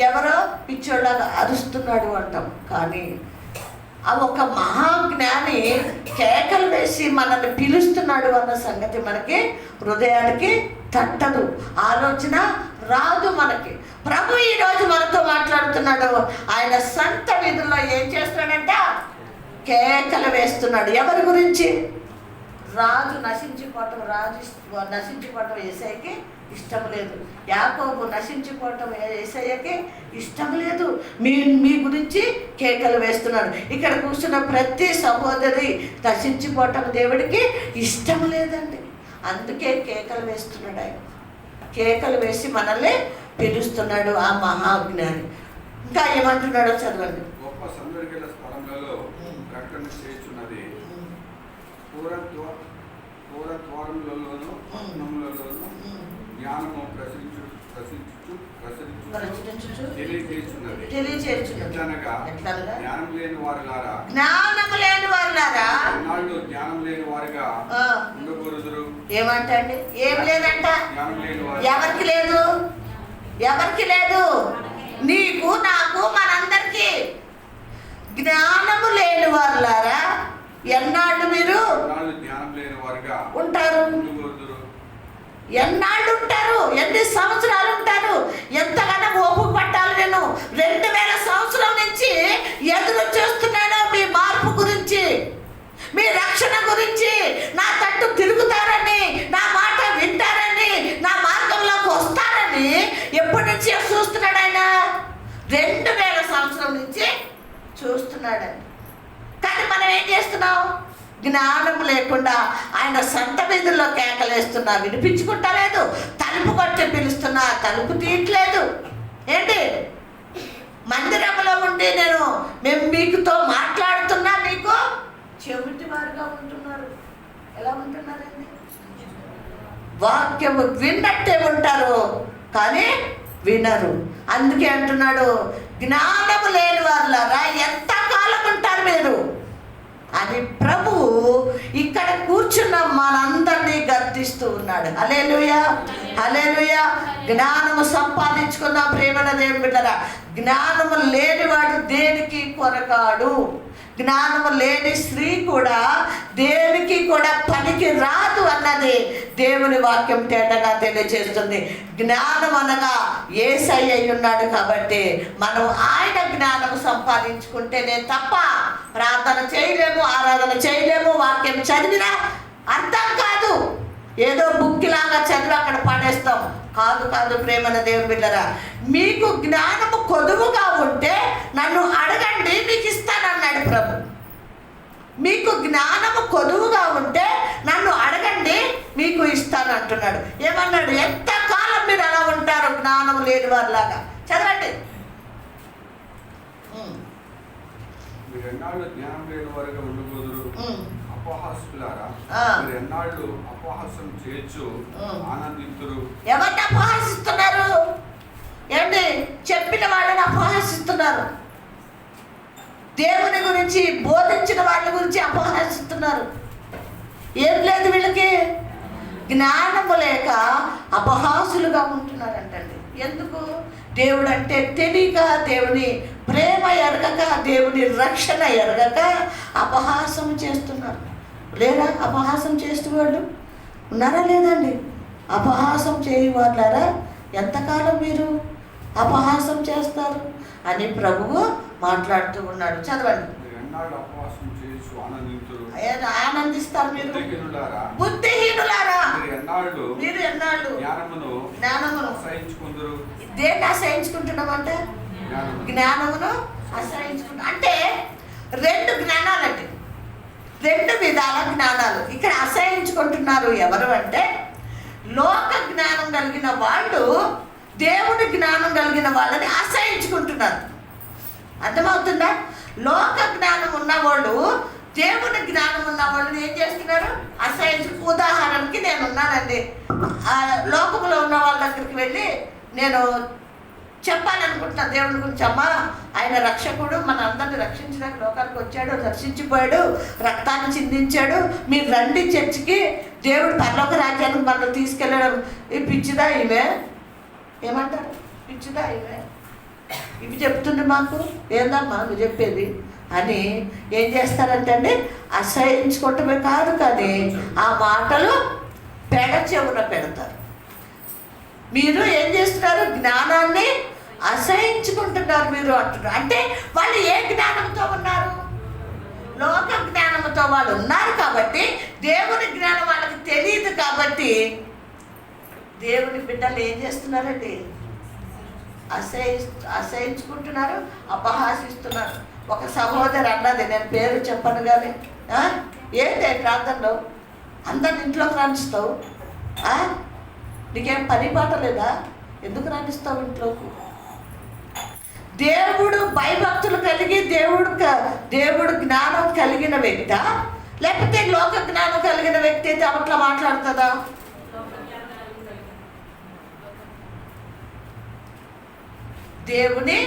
[SPEAKER 1] ఎవరో పిచ్చోళ్ళగా అరుస్తున్నాడు అంటాం. కానీ ఆ ఒక మహాజ్ఞాని కేకలు వేసి మనల్ని పిలుస్తున్నాడు అన్న సంగతి మనకి హృదయానికి తట్టదు, ఆలోచన రాదు మనకి. ప్రభు ఈరోజు మనతో మాట్లాడుతున్నాడు. ఆయన సంత వీధుల్లో ఏం చేస్తున్నాడంట? కేకలు వేస్తున్నాడు. ఎవరి గురించి? రాజు నశించిపోవటం యేసయ్యకి ఇష్టం లేదు. యాకోబు నశించిపోవటం యేసయ్యకి ఇష్టం లేదు. మీ గురించి కేకలు వేస్తున్నాడు. ఇక్కడ కూర్చున్న ప్రతి సహోదరి నశించిపోవటం దేవుడికి ఇష్టం లేదండి. అందుకే కేకలు వేస్తున్నాడు. ఆయన కేకలు వేసి మనల్ని పిలుస్తున్నాడు ఆ మహాజ్ఞాని. ఇంకా ఏమంటున్నాడో చదవండి.
[SPEAKER 2] గొప్ప సందర్గల స్థలంలో ప్రకటన చేస్తున్నది. పూరద్వారములలోను పట్టణములలోను జ్ఞానము తెలియజేస్తున్నది. జ్ఞానం లేని వారులారా జ్ఞానం లేని వారుగా ఉండకూడదు.
[SPEAKER 1] ఏమంటండి? ఏం లేదంట. ఎవరికి లేదు? నీకు, నాకు, మనందరికీ. జ్ఞానము లేని వారులారా ఎన్నాళ్ళు మీరు ఉంటారు? ఎన్నాళ్ళు ఉంటారు? ఎన్ని సంవత్సరాలు ఉంటారు? ఎంతగానో ఓపిక పట్టాలి. నేను 2000 సంవత్సరాల నుంచి ఎదురు చూస్తున్నాను మీ మార్పు గురించి, మీ రక్షణ గురించి. నా తట్టు తిరుగుతారని, నా మాట వింటారని, నా మార్గంలోకి వస్తారని ఎప్పటి నుంచి చూస్తున్నాడు ఆయన? 2000 సంవత్సరాల నుంచి చూస్తున్నాడండి. కానీ మనం ఏం చేస్తున్నాం? జ్ఞానం లేకుండా ఆయన సంత వీధుల్లో కేకలేస్తున్నా వినిపించుకుంటలేదు, తలుపు కొట్టి పిలుస్తున్నా తలుపు తీయట్లేదు. ఏంటి? మందిరంలో ఉండి మేము మీకుతో మాట్లాడుతున్నా మీకు చెవిటి వారుగా ఉంటున్నారు. ఎలా ఉంటున్నారండి? వాక్యము విన్నట్టే ఉంటారు కానీ వినరు. అందుకే అంటున్నాడు, జ్ఞానము లేని వారులారా ఎంతకాలం ఉంటారు మీరు అని ప్రభువు ఇక్కడ కూర్చున్న మనందరినీ గర్దిస్తూ ఉన్నాడు. హల్లెలూయా, హల్లెలూయా. జ్ఞానము సంపాదించుకున్న ప్రేమన దేవుని బిడ్డరా, జ్ఞానము లేనివాడు దేనికి కొరకాడు. జ్ఞానము లేని స్త్రీ కూడా దేనికి కూడా పనికి రాదు అన్నది దేవుని వాక్యం తేటగా తెలియజేస్తుంది. జ్ఞానం అనగా యేసయ్య ఉన్నాడు కాబట్టి మనం ఆయన జ్ఞానం సంపాదించుకుంటేనే తప్ప ప్రార్థన చేయలేము, ఆరాధన చేయలేము. వాక్యం చదివినా అర్థం కాదు. ఏదో బుక్కిలాగా చదివి అక్కడ పడేస్తాం. కాదు ప్రేమన దేవుని బిడ్డరా, మీకు జ్ఞానము కొదువుగా ఉంటే నన్ను అడగండి మీకు ఇస్తానన్నాడు ప్రభు. మీకు జ్ఞానము కొదువుగా ఉంటే నన్ను అడగండి మీకు ఇస్తానంటున్నాడు. ఏమన్నాడు? ఎంతకాలం మీరు అలా ఉంటారు జ్ఞానం లేని వారిలాగా? చదవండి.
[SPEAKER 2] జ్ఞానం లేని వారిగా ఉండకూడదు. అపహాసులారా, మీరు ఎన్నాళ్ళు అపహాసం చేయొచ్చు ఆనందింతురు.
[SPEAKER 1] ఎవరిని అపహాసిస్తున్నారు? ఏమండి? చెప్పిన వాళ్ళని అపహాసిస్తున్నారు. దేవుని గురించి బోధించిన వాళ్ళ గురించి అపహాసిస్తున్నారు. ఏం లేదు వీళ్ళకి? జ్ఞానము లేక అపహాసులుగా ఉంటున్నారంటండి. ఎందుకు? దేవుడు అంటే తెలియక, దేవుని ప్రేమ ఎరగక, దేవుని రక్షణ ఎరగక అపహాసం చేస్తున్నారు. లేరా అపహాసం చేస్తూ వాళ్ళు? ఉన్నారా లేదండి? అపహాసం చేయవాళ్ళారా? ఎంతకాలం మీరు అపహాసం చేస్తారు అని ప్రభువు మాట్లాడుతూ ఉన్నాడు. చదవండి. ఆనందిస్తారు మీరు?
[SPEAKER 2] బుద్ధిహీనులారా,
[SPEAKER 1] బుద్ధిహీనులారా,
[SPEAKER 2] మీరు ఎన్నాళ్ళు జ్ఞానమును అసహించుకుందురు.
[SPEAKER 1] దేన్ని అసహించుకుంటున్నామంటే జ్ఞానమును అసహించుకుంటా అంటే రెండు జ్ఞానాలండి, రెండు విధాల జ్ఞానాలు. ఇక్కడ అసహించుకుంటున్నారు ఎవరు అంటే లోక జ్ఞానం కలిగిన వాళ్ళు దేవుని జ్ఞానం కలిగిన వాళ్ళని అసహించుకుంటున్నారు. అర్థమవుతుందా? లోక జ్ఞానం ఉన్నవాళ్ళు దేవుని జ్ఞానం ఉన్న వాళ్ళని ఏం చేస్తున్నారు? అసహించు. ఉదాహరణకి నేను ఉన్నానండి, లోకంలో ఉన్న వాళ్ళ దగ్గరికి వెళ్ళి నేను చెప్పాలనుకుంటున్నా దేవుని గురించి. అమ్మా, ఆయన రక్షకుడు, మన అందరిని రక్షించడానికి లోకానికి వచ్చాడు, రక్షించిపోయాడు, రక్తాన్ని చిందించాడు, మీరు రండి చర్చికి, దేవుడు పరలోక రాజ్యానికి మనల్ని తీసుకెళ్ళడం. ఈ పిచ్చిదా ఇవే? ఏమంటారు? పిచ్చిదా ఇవే? ఇవి చెప్తుంది మాకు, ఏందమ్మా నువ్వు చెప్పేది అని ఏం చేస్తారంటే అండి, అసహించుకోవటమే కాదు కానీ ఆ మాటలు పెడ చెవున పెడతారు. మీరు ఏం చేస్తున్నారు? జ్ఞానాన్ని అసహించుకుంటున్నారు మీరు అంటున్నారు. అంటే వాళ్ళు ఏ జ్ఞానంతో ఉన్నారు? లోక జ్ఞానంతో వాళ్ళు ఉన్నారు కాబట్టి, దేవుని జ్ఞానం వాళ్ళకి తెలియదు కాబట్టి దేవుని బిడ్డలు ఏం చేస్తున్నారండి? అసహించుకుంటున్నారు, అపహాసిస్తున్నారు. ఒక సహోదరు అన్నది, నేను పేరు చెప్పను కానీ, ఏంటి ప్రాంతంలో అందరిని ఇంట్లోకి రాణిస్తావు? నీకేం పని పాట లేదా? ఎందుకు రాణిస్తావు ఇంట్లోకి? దేవుడు భయభక్తులు కలిగి దేవుడు జ్ఞానం కలిగిన వ్యక్త, లేకపోతే లోక జ్ఞానం కలిగిన వ్యక్తి అయితే అట్లా మాట్లాడుతుందా? దేవుని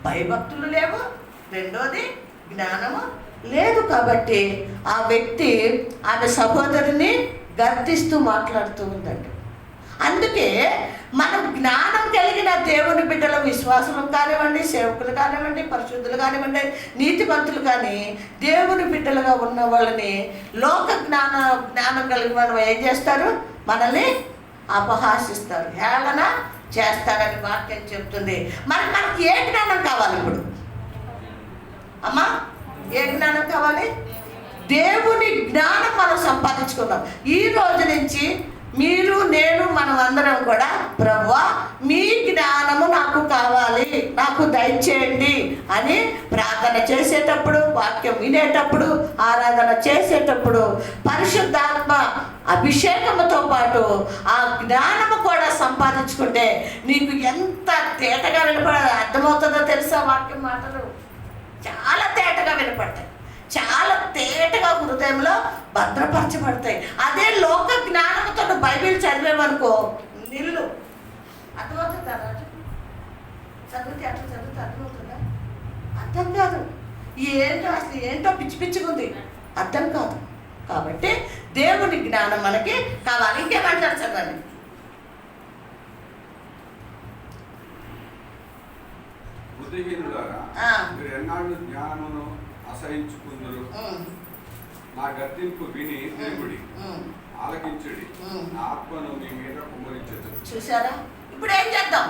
[SPEAKER 1] భయభక్తులు లేవు, రెండోది జ్ఞానము లేదు. కాబట్టి ఆ వ్యక్తి ఆమె సహోదరిని గర్దిస్తూ మాట్లాడుతూ ఉందండి. అందుకే మనం జ్ఞానం కలిగిన దేవుని బిడ్డల విశ్వాసులు కానివ్వండి, సేవకులు కానివ్వండి, పరిశుద్ధులు కానివ్వండి, నీతిమంతులు కానీ దేవుని బిడ్డలుగా ఉన్న వాళ్ళని లోక జ్ఞానం కలిగిన వాళ్ళు ఏం చేస్తారు? మనల్ని అపహాసిస్తారు, హేళన చేస్తారని వాక్యం చెప్తుంది. మనకి ఏ జ్ఞానం కావాలి ఇప్పుడు? అమ్మా, ఏ జ్ఞానం కావాలి? దేవుని జ్ఞానం మనం సంపాదించుకుందాం. ఈ రోజు నుంచి మీరు, నేను, మనం అందరం కూడా ప్రభువా మీ జ్ఞానము నాకు కావాలి, నాకు దయచేయండి అని ప్రార్థన చేసేటప్పుడు, వాక్యం వినేటప్పుడు, ఆరాధన చేసేటప్పుడు పరిశుద్ధాత్మ అభిషేకముతో పాటు ఆ జ్ఞానము కూడా సంపాదించుకుంటే నీకు ఎంత తేటగా అర్థమవుతుందో తెలుసా? వాక్యం మాటలు చాలా తేటగా వినపడతాయి, చాలా తేటగా హృదయంలో భద్రపరచబడతాయి. అదే లోక జ్ఞానంతో బైబిల్ చదివేమనుకో నిల్లు. అర్థమవుతుందా రాజు? చదివితే అట్లా చదివితే అర్థమవుతుందా? అర్థం కాదు. ఏంటో అసలు ఏంటో పిచ్చి పిచ్చిగుంది, అర్థం కాదు. కాబట్టి దేవుని జ్ఞానం మనకి కావాలి. ఇంకేమంటారు చదవండి.
[SPEAKER 2] బుద్ధిహీనులారా, మీరు ఎన్నాళ్ళు జ్ఞానమును అసహించుకుందురు. నా గద్దింపు విని తిరుగుడి, ఆలకించుడి, నా ఆత్మను మీ మీద కుమ్మరించదు.
[SPEAKER 1] చూసారా? ఇప్పుడు ఏం చేద్దాం?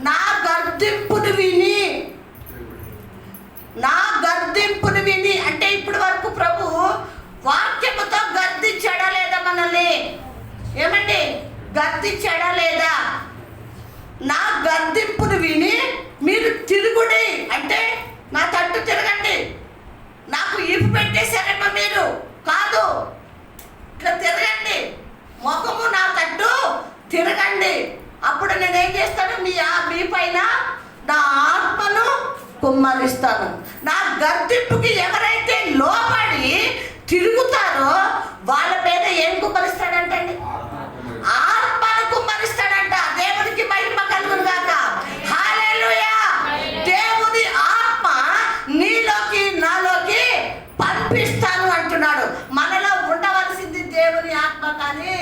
[SPEAKER 1] నా గద్దింపును విని, నా గద్దింపును విని అంటే ఇప్పటి వరకు ప్రభు వాక్యముతో గద్దించాడా లేదా మనల్ని? ఏమండి, గద్దించాడా లేదా? నా గద్దింపును విని మీరు తిరుగుడి అంటే నా తట్టు తిరగండి. నాకు ఈపు పెట్టేశారేమో మీరు కాదు, ఇట్లా తిరగండి, ముఖము నా తట్టు తిరగండి. అప్పుడు నేనేం చేస్తాను? మీ పైన నా ఆత్మను కుమ్మరిస్తాను. నా గద్దింపుకి ఎవరైతే లోబడి తిరుగుతారో వాళ్ళ మీద ఏం కుమ్మరిస్తాడంటండి? ఆత్మను కుమ్మరిస్తాడంట. దేవునికి మహిమ కలుగును గాక. హల్లెలూయా. దేవుని ఆత్మ నీలోకి నాలోకి పంపిస్తాను అంటున్నాడు. మనలో ఉండవలసింది దేవుని ఆత్మ కానీ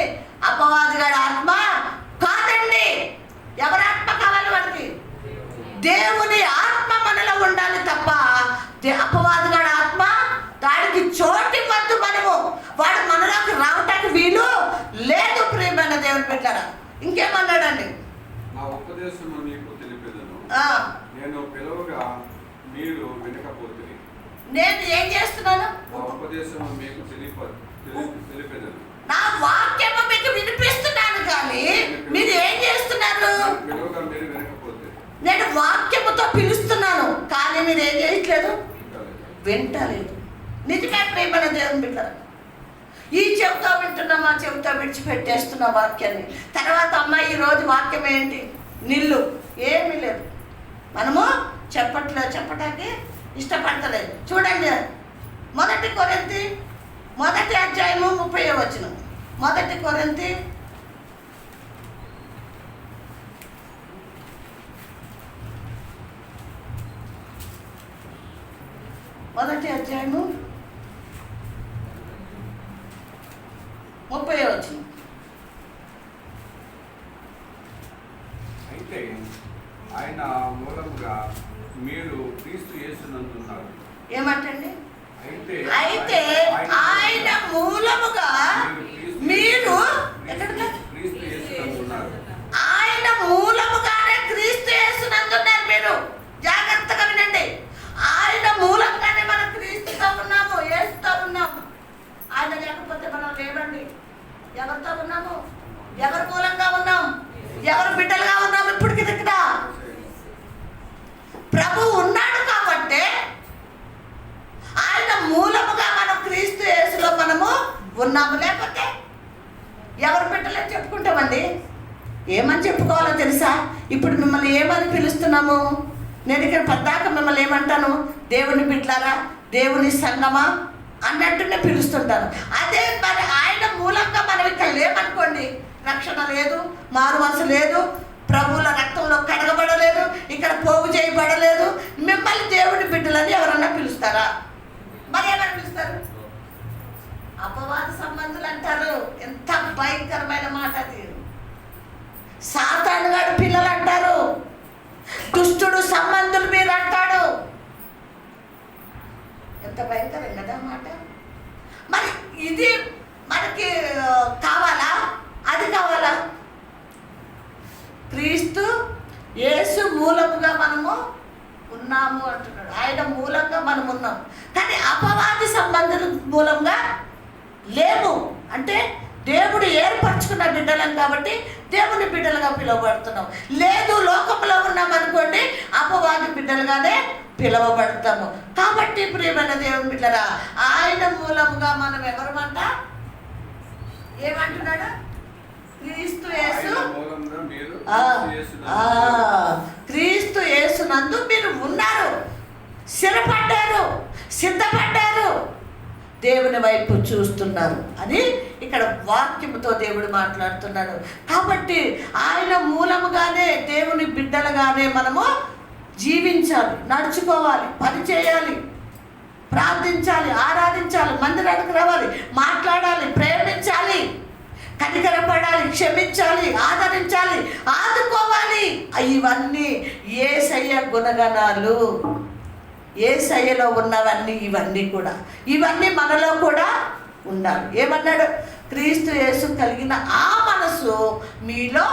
[SPEAKER 1] అపవాదిగాడి ఆత్మ కాదండి. ఎవరి ఆత్మ కావాలి మనకి? దేవుని ఆత్మ మనలో ఉండాలి తప్ప అపవాదిగాడి ఆత్మ దానికి చోటి వద్దు. మనము వాడు మనలోకి రావటానికి వీలు లేదు. ప్రియమైన దేవుని బిడ్డలారా, ఇంకేమన్నాడండి?
[SPEAKER 2] నా ఉపదేశము మీకు తెలిపెదను, నేను పిలువగా మీరు వినకపోతిరి,
[SPEAKER 1] నేను ఏం చేస్తున్నాను?
[SPEAKER 2] నా ఉపదేశము మీకు తెలిపేదను.
[SPEAKER 1] నా వాక్యము మీకు వినిపిస్తున్నాను, కానీ మీరు ఏం చేస్తున్నారు?
[SPEAKER 2] పిలువగా మీరు వినకపోతే.
[SPEAKER 1] నేను వాక్యముతో పిలుస్తున్నాను, కానీ మీరు ఏం చేయట్లేదు, వింటలేదు. నిజమే ప్రేమన దేవుని బిడ్డలారా, ఈ చెవితో వింటున్నాం, ఆ చెవితో విడిచిపెట్టేస్తున్న వాక్యాన్ని. తర్వాత అమ్మ ఈరోజు వాక్యం ఏంటి? నిల్లు, ఏమీ లేదు. మనము చెప్పటానికి ఇష్టపడతలేదు. చూడండి, 1 కొరింథీ 1వ అధ్యాయము 30వ వచనం. 1 కొరింథీ 1వ అధ్యాయము 30వ వచనం.
[SPEAKER 2] అయితే ఆయన మూలముగా మీరు క్రీస్తు యేసునందున్నారు.
[SPEAKER 1] ఏమంటండి?
[SPEAKER 2] అయితే
[SPEAKER 1] ఆయన మూలముగా మీరు
[SPEAKER 2] క్రీస్తు యేసునందున్నారు.
[SPEAKER 1] ఆయన మూలముగానే క్రీస్తు యేసునందున్నారు. మీరు జాగ్రత్తగా వినండి. ఆయన మూలంగానే మనం క్రీస్తుతో ఉన్నాము, యేసుతో ఉన్నాము. ఆయన లేకపోతే మనం లేవండి. ఎవరితో ఉన్నాము? ఎవరి మూలంగా ఉన్నాం? ఎవరు బిడ్డలుగా ఉన్నాము? ఇప్పటికి ఇక్కడ ప్రభు ఉన్నాడు కాబట్టి ఆయన మూలముగా మనం క్రీస్తు యేసులో మనము ఉన్నాము. లేకపోతే ఎవరు బిడ్డలని చెప్పుకుంటామండి? ఏమని చెప్పుకోవాలో తెలుసా? ఇప్పుడు మిమ్మల్ని ఏమని పిలుస్తున్నాము? నేను ఇక్కడ పద్దాక మిమ్మల్ని ఏమంటాను? దేవుని బిడ్డలారా, దేవుని సంగమా అన్నట్టునే పిలుస్తుంటాను. అదే మరి ఆయన మూలంగా మనం ఇక్కడ లేమనుకోండి, రక్షణ లేదు, మారు మనసు లేదు, ప్రభువుల రక్తంలో కడగబడలేదు, ఇక్కడ పోగు చేయబడలేదు. మిమ్మల్ని దేవుని బిడ్డలని ఎవరన్నా పిలుస్తారా? మరి ఏమని పిలుస్తారు? అపవాద సంబంధులు అంటారు. ఎంత భయంకరమైన మాట అది. సాతాను గారి పిల్లలు అంటారు. దుష్టుడు సంబంధులు మీరు అంటాడు. ఎంత భయంకరం కదా మాట. మరి ఇది మనకి కావాలా? అది కావాలా? క్రీస్తు యేసు మూలముగా మనము ఉన్నాము అంటున్నాడు. ఆయన మూలంగా మనం ఉన్నాం, కానీ అపవాది సంబంధుల మూలంగా లేము. అంటే దేవుడు ఏర్పరచుకున్న బిడ్డలం కాబట్టి దేవుని బిడ్డలుగా పిలువబడుతున్నాం. లేదు, లోకంలో ఉన్నాం అనుకోండి, అపవాది బిడ్డలుగానే పిలువబడతాము. కాబట్టి ప్రియమైన దేవుని బిడ్డరా, ఆయన మూలముగా మనం ఎవరమంట? ఏమంటున్నాడు? క్రీస్తు యేసు, క్రీస్తు యేసునందు మీరు ఉన్నారు, స్థిరపడ్డారు, సిద్ధపడ్డారు, దేవుని వైపు చూస్తున్నారు అని ఇక్కడ వాక్యముతో దేవుడు మాట్లాడుతున్నాడు. కాబట్టి ఆయన మూలముగానే దేవుని బిడ్డలుగానే మనము జీవించాలి, నడుచుకోవాలి, పని చేయాలి, ప్రార్థించాలి, ఆరాధించాలి, మందిరానికి రావాలి, మాట్లాడాలి, ప్రేమించాలి, కనికరపడాలి, క్షమించాలి, ఆదరించాలి, ఆదుకోవాలి. ఇవన్నీ యేసయ్య గుణగణాలు. యేసయ్యలో ఉన్నవన్నీ ఇవన్నీ కూడా, ఇవన్నీ మనలో కూడా ఉండాలి. ఏమన్నాడు? క్రీస్తు యేసు కలిగిన ఆ మనసు మీలో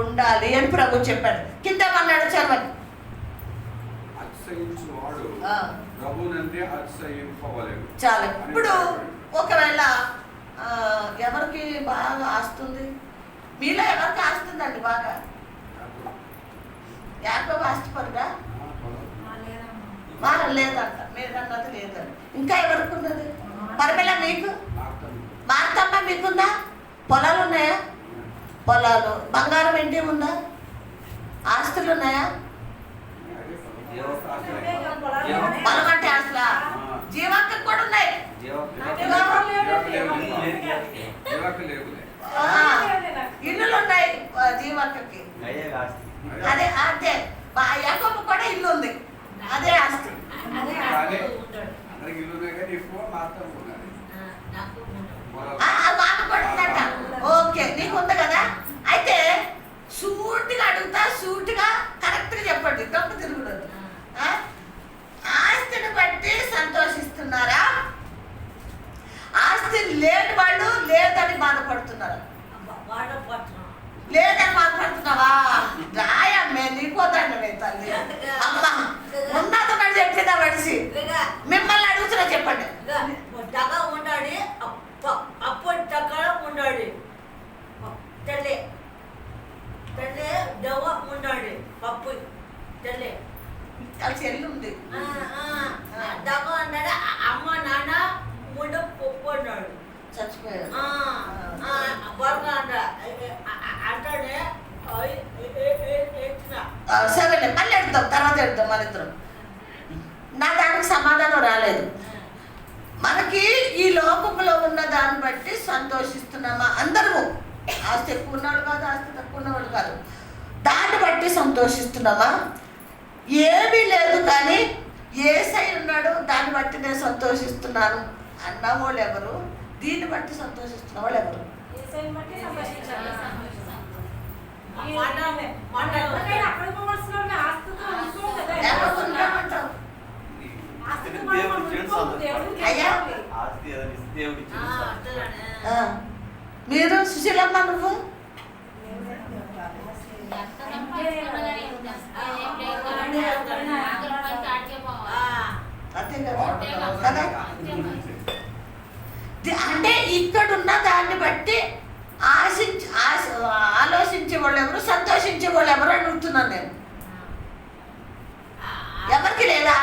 [SPEAKER 1] ఉండాలి అని ప్రభు చెప్పాడు. కింద ఏమన్నాడు చదవండి. చాలు. ఇప్పుడు ఒకవేళ ఎవరికి బాగా ఆస్తుంది? మీలో ఎవరికి ఆస్తుందండి బాగా? యాకోబు ఆస్తిపరుగా? వాళ్ళ లేదంట, మీరు అన్నది లేదండి. ఇంకా ఎవరికి ఉన్నది? పరమేళ మీకు? మార్తమ్మ మీకుందా? పొలాలు ఉన్నాయా? పొలాలు, బంగారం ఏంటి ఉందా? ఆస్తులు ఉన్నాయా? పొలం అంటే ఆస్తులా? జీవానికి కూడా ఉన్నాయి. ఇల్లులు ఉన్నాయి జీవక్కకి. అదే అంతే. యాకోబు కూడా ఇల్లు ఉంది, అదే ఆస్తి. ఓకే, నీకు ఉంది కదా. అయితే సూటిగా అడుగుతా, సూటిగా కరెక్ట్గా చెప్పండి, దొంగ తిరుగుడు. ఆస్తిని బట్టి సంతోషిస్తున్నారా? ఆస్తి లేని వాళ్ళు లేదని బాధపడుతున్నారు. లేదని బాధపడుతున్నావా? రాయమ్మే, నీకోదండి తల్లి. అమ్మ ఉన్నతడు చెప్పిందా మనిషి. మిమ్మల్ని అడుగుతున్నా
[SPEAKER 3] దెవ్వ ఉన్నాడు పప్పు తెల్లే
[SPEAKER 1] ఆ చెల్లి ఉంది.
[SPEAKER 3] దెవ్వ అన్నాడు. అమ్మ నాన్న ముందు పప్పు అన్నాడు.
[SPEAKER 1] చచ్చిపోయాడు.
[SPEAKER 3] బొరక అంటాడే
[SPEAKER 1] సరేలే, మళ్ళీ ఎడతాం, తర్వాత ఎడతాం మన ఇద్దరం. నా దానికి సమాధానం రాలేదు. మనకి ఈ లోకంలో ఉన్న దాన్ని బట్టి సంతోషిస్తున్నామా? అందరము, ఆస్తి ఎక్కువ ఉన్నవాడు కాదు, ఆస్తి తక్కువ ఉన్నవాడు కాదు, దాన్ని బట్టి సంతోషిస్తున్నామా? ఏమీ లేదు కానీ యేసయ్య ఉన్నాడు, దాన్ని బట్టి నేను సంతోషిస్తున్నాను అన్న వాళ్ళు ఎవరు? దీన్ని బట్టి సంతోషిస్తున్న వాళ్ళు ఎవరు? మీరు సుశీలమ్మ, నువ్వు అంతే కదా? అంటే ఇక్కడున్న దాన్ని బట్టి ఆలోచించే వాళ్ళు ఎవరు, సంతోషించే వాళ్ళు ఎవరు అని అడుగుతున్నాను నేను. ఎవరికి లేదా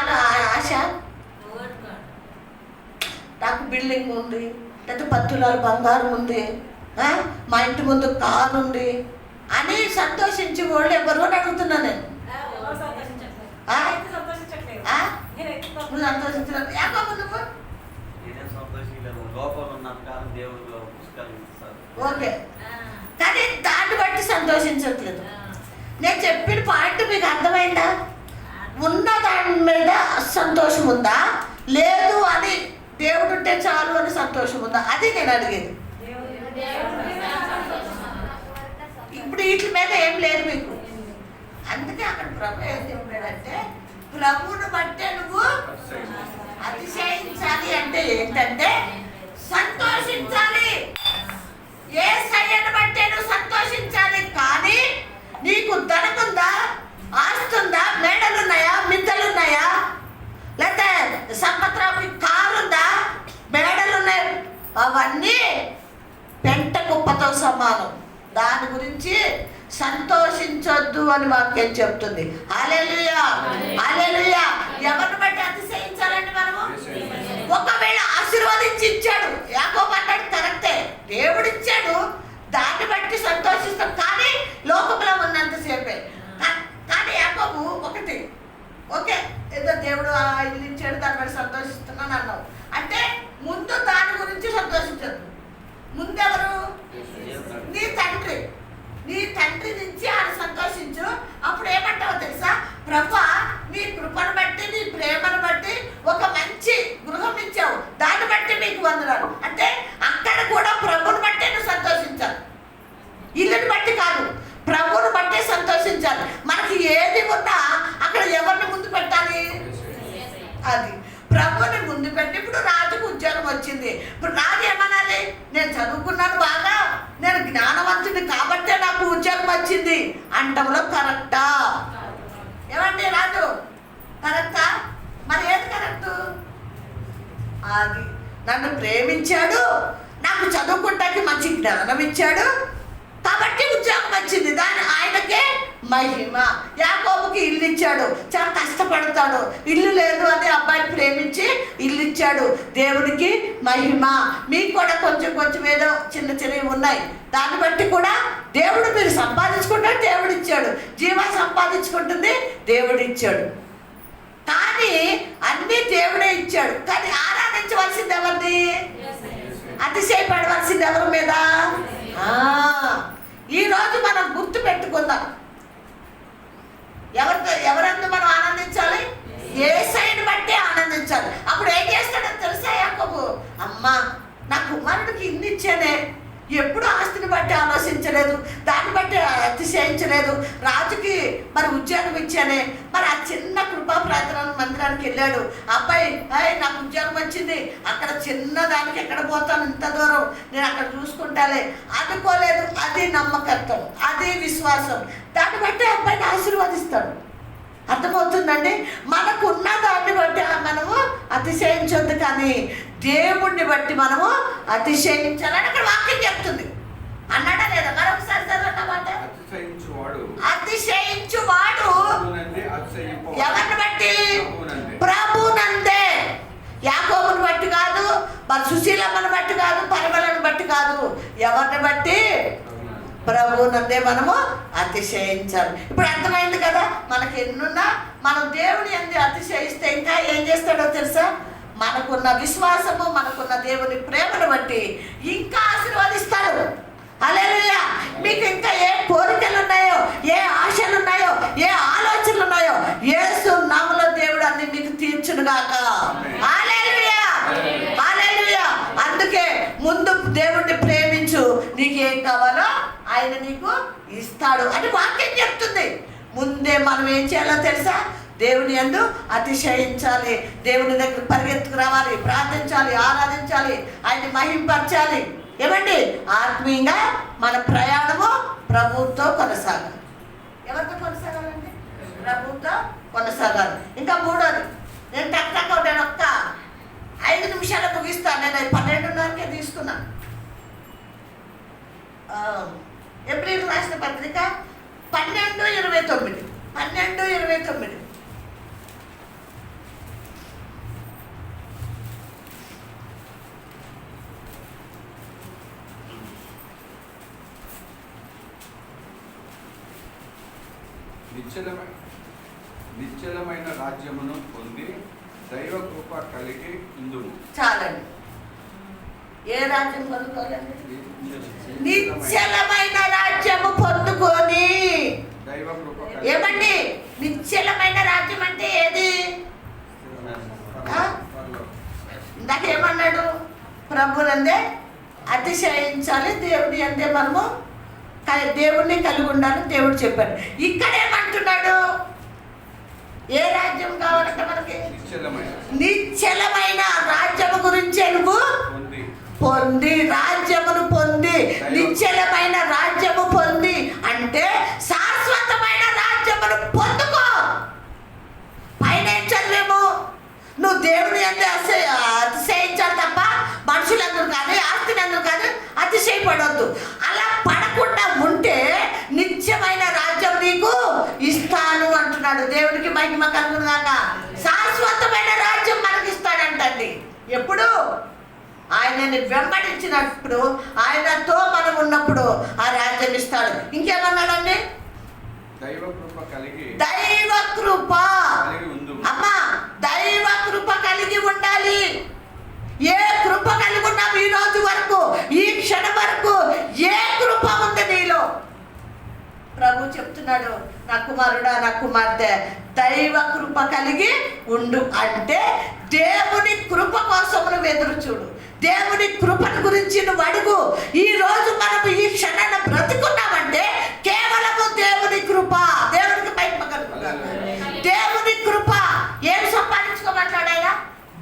[SPEAKER 1] ఆశ? నాకు బిల్డింగ్ ఉంది, లేదా 10 తులాల బంగారం ఉంది, మా ఇంటి ముందు కారు ఉంది అని సంతోషించే వాళ్ళు ఎవరు అని అడుగుతున్నాను నేను. నువ్వు సంతోషించలేదు. యాకోబు నువ్వు? ఓకే, కానీ దాన్ని బట్టి సంతోషించట్లేదు. నేను చెప్పిన పాయింట్ మీకు అర్థమైందా? ఉన్న దాని మీద సంతోషం ఉందా, లేదు అని దేవుడు ఉంటే చాలు అని సంతోషం ఉందా? అది నేను అడిగేది. ఇప్పుడు వీటి మీద ఏం లేదు మీకు. అందుకే అక్కడ ప్రభు ఏం చెప్పాడంటే, ప్రభువును బట్టే నువ్వు అతిశయించాలి. అంటే ఏంటంటే సంతోషించాలి. యేసయ్యను బట్టే నువ్వు సంతోషించాలి. కానీ నీకు ధనముందా, ఆస్తుందా, మేడలున్నాయా, మిద్దలున్నాయా, లేకపోతే సంపత్రాపు కారుందా, మేడలున్నాయి, అవన్నీ పెంట కుప్పతో సమానం. దాని గురించి సంతోషించొద్దు అని వాక్యం చెప్తుంది. హల్లెలూయా, హల్లెలూయా. ఎవరిని బట్టి అతిశయించాలండి మనము? ఒకవేళ ఆశీర్వదించి ఇచ్చాడు, యాకోబు అన్నాడు, కరెక్టే, దేవుడు ఇచ్చాడు, దాన్ని బట్టి సంతోషిస్తాం. కానీ లోకంలో ఉన్నంతసేపే. కానీ యాకోబు ఒకటి, ఓకే, ఏదో దేవుడు ఇల్లు ఇచ్చాడు, దాన్ని బట్టి సంతోషిస్తున్నాను అన్నావు అంటే ముందు దాని గురించి సంతోషించదు. ముందెవరు? నీ తండ్రి. నీ తండ్రి నుంచి ఆయన సంతోషించు. అప్పుడు ఏమంటావు తెలుసా? ప్రభువా, నీ కృపను బట్టి, నీ ప్రేమను బట్టి ఒక మంచి గృహం ఇచ్చావు, దాన్ని బట్టి మీకు వందనాలు. అంటే అక్కడ కూడా ప్రభుని బట్టే నువ్వు సంతోషించాలి, ఇల్లుని బట్టి కాదు, ప్రభుని బట్టే సంతోషించాలి. మనకి ఏది ఉన్నా అక్కడ ఎవరిని ముందు పెట్టాలి? అది ప్రభుని ముందు పెట్టి. ఇప్పుడు రాజుకు ఉద్యోగం వచ్చింది. ఇప్పుడు రాజు ఏమనాలి? నేను చదువుకున్నాను బాగా, నేను జ్ఞానవంతుడి కాబట్టే నాకు ఉద్యోగం వచ్చింది అంటంలో కరెక్టా? ఏమండి రాజు, కరెక్టా? మరి ఏది కరెక్టు? అది నన్ను ప్రేమించాడు, నాకు చదువుకుంటానికి మంచి జ్ఞానం ఇచ్చాడు కాబట్టి ఉద్యోగం వచ్చింది, దాని ఆయనకే మహిమ. యాకోబుకి ఇల్లు ఇచ్చాడు, చాలా కష్టపడతాడు, ఇల్లు లేదు అని అబ్బాయిని ప్రేమించి ఇల్లు ఇచ్చాడు, దేవునికి మహిమ. మీకు కూడా కొంచెం కొంచెం ఏదో చిన్న చిన్నవి ఉన్నాయి, దాన్ని బట్టి కూడా దేవుడు, మీరు సంపాదించుకుంటాడు, దేవుడు ఇచ్చాడు, జీవా సంపాదించుకుంటుంది, దేవుడు ఇచ్చాడు. కానీ అన్నీ దేవుడే ఇచ్చాడు. కానీ ఆరాధించవలసింది ఎవరిని? అతిశయపడవలసింది ఎవరి మీద? ఈరోజు మనం గుర్తు పెట్టుకుందాం, ఎవరందు మనం ఆనందించాలి? యేసయ్యను బట్టి ఆనందించాలి. అప్పుడు ఏం చేస్తాడో తెలుసా యాకోబు? అమ్మా, నా కుమారుడికి ఇన్ని ఇచ్చానే, ఎప్పుడు ఆస్తిని బట్టి ఆలోచించలేదు, దాన్ని బట్టి అతిశయించలేదు, రాజుకి మరి ఉద్యోగం ఇచ్చానే, మరి ఆ చిన్న కృపా ప్రార్థన మందిరానికి వెళ్ళాడు అబ్బాయి, నాకు ఉద్యోగం వచ్చింది, అక్కడ చిన్న దానికి ఎక్కడ పోతాను, ఇంత దూరం నేను అక్కడ చూసుకుంటాలే అనుకోలేదు. అది నమ్మకత్వం, అది విశ్వాసం. దాన్ని బట్టి అబ్బాయిని ఆశీర్వదిస్తాడు. అర్థమవుతుందండి? మనకున్న దాన్ని బట్టి మనము అతిశయించొద్దు, కానీ దేవుణ్ణి బట్టి మనము అతిశయించాలని అక్కడ వాక్యం చెప్తుంది. అన్నాడా లేదా? మరొకసారి చదవమాట.
[SPEAKER 2] అతిశయించువాడు
[SPEAKER 1] అతిశయించువాడు
[SPEAKER 2] ప్రభువునందే అతిశయింపవలెను.
[SPEAKER 1] ఎవరిని బట్టి?
[SPEAKER 2] ప్రభువునందే.
[SPEAKER 1] ప్రభునందే. యాకోబుని బట్టి కాదు, మరి సుశీలమ్మని బట్టి కాదు, పరిమళను బట్టి కాదు. ఎవరిని బట్టి?
[SPEAKER 2] ప్రభువునందే.
[SPEAKER 1] ప్రభునందే మనము అతిశయించాలి. ఇప్పుడు అర్థమైంది కదా, మనకి ఎన్నున్నా మనం దేవుని యందు అతిశయిస్తే ఇంకా ఏం చేస్తాడో తెలుసా? మనకున్న విశ్వాసము, మనకున్న దేవుని ప్రేమను బట్టి ఇంకా ఆశీర్వదిస్తాడు. హల్లెలూయా. మీకు ఇంకా ఏ కోరికలు ఉన్నాయో, ఏ ఆశలు ఉన్నాయో, ఏ ఆలోచనలు ఉన్నాయో యేసు నామములో దేవుడు అన్ని మీకు తీర్చునుగాక. హల్లెలూయా, హల్లెలూయా. అందుకే ముందు దేవుడిని ప్రేమించు, నీకేం కావాలో ఆయన నీకు ఇస్తాడు అని వాక్యం చెప్తుంది. ముందే మనం ఏం చేయాలో తెలుసా? దేవుని యందు అతిశయించాలి, దేవుని దగ్గర పరిగెత్తుకు రావాలి, ప్రార్థించాలి, ఆరాధించాలి, ఆయన్ని మహింపరచాలి. ఏమండి? ఆత్మీయంగా మన ప్రయాణము ప్రభువుతో కొనసాగాలి. ఎవరితో కొనసాగాలండి? ప్రభువుతో కొనసాగాలి. ఇంకా మూడోది, నేను నేను ఒక్క 5 నిమిషాలు ముగిస్తాను. నేను 12:30కే తీసుకున్నా. ఏప్రిల్ రాసిన పత్రిక 12:29. 12:29.
[SPEAKER 2] నిశ్చలమైన రాజ్యమును పొంది దైవ కృప కలిగి ఇందుము.
[SPEAKER 1] చాలండి. ఏ రాజ్యం పొందుకోవాలండి? నిశ్చలమైన రాజ్యము పొందుకొని.
[SPEAKER 2] దైవ కృప
[SPEAKER 1] ఏమండి? నిశ్చలమైన రాజ్యం అంటే ఏది? ఇందాకేమన్నాడు? ప్రభునందే అతిశయించాలి, దేవుడి అందే మనము దేవుణ్ణి కలిగి ఉండాలని దేవుడు చెప్పాడు. ఇక్కడ ఏమంటున్నాడు? ఏ రాజ్యం కావాలంటే మనకి? నిశ్చలమైన రాజ్యము గురించి నువ్వు పొంది, రాజ్యమును పొంది, నిశ్చలమైన రాజ్యము పొంది అంటే శాశ్వతమైన రాజ్యమును పొందుకో. పైన ఏం చదివేమో? నువ్వు దేవుని అంటే అతిశయించాలి తప్ప మనుషులందరూ కాదు, ఆస్తినందరూ కాదు అతిశయపడవద్దు. అలా పడకుండా ఉంటే నిత్యమైన రాజ్యం నీకు ఇస్తాను అంటున్నాడు. దేవునికి మహిమ కలుగునుగాక. శాశ్వతమైన రాజ్యం మనకి ఇస్తాడంటండి. ఎప్పుడు? ఆయనని వెంబడించినప్పుడు, ఆయనతో మనం ఉన్నప్పుడు ఆ రాజ్యం ఇస్తాడు. ఇంకేమన్నాడండి?
[SPEAKER 2] దైవ కృప కలిగి.
[SPEAKER 1] దైవ కృప. అమ్మా, దైవ కృప కలిగి ఉండాలి. ఏ కృప కలిగి ఉన్నావు ఈ రోజు వరకు, ఈ క్షణం వరకు? ఏ కృప ఉంది నీలో? ప్రభు చెప్తున్నాడు, నా కుమారుడా, నా కుమార్తె, దైవ కృప కలిగి ఉండు అంటే దేవుని కృప కోసం నువ్వు ఎదురు చూడు. దేవుని కృపను గురించి నువ్వు అడుగు. ఈ రోజు మనం ఈ క్షణాన్ని బ్రతుకున్నామంటే కేవలము దేవుని కృప. దేవునికి మహిమ కలుగుతుంది. దేవుని కృప. ఏం సంపాదించుకోమంటాడైనా?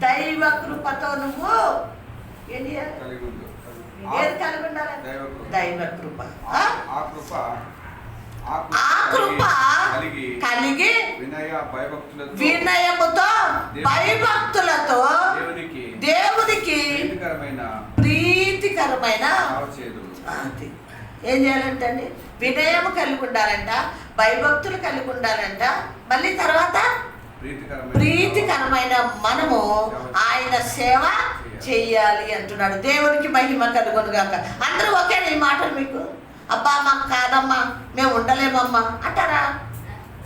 [SPEAKER 1] దైవ కృపతో నువ్వు ఏది కలిగి ఉండాలి? దైవ కృప. ఆ కృప కలిగి వినయముతో భయభక్తులతో దేవునికి ప్రీతికరమైన ఏం చేయాలంటండి? వినయము కలిగి ఉండాలంట, భయభక్తులు కలిగి ఉండాలంట. మళ్ళీ తర్వాత ప్రీతికరమైన మనము ఆయన సేవ చెయ్యాలి అంటున్నాడు. దేవునికి మహిమ కలుగునుగాక. అందరూ ఒకే ఈ మాటలు మీకు? అబ్బా మాకు కాదమ్మా, మేము ఉండలేమమ్మా అంటారా?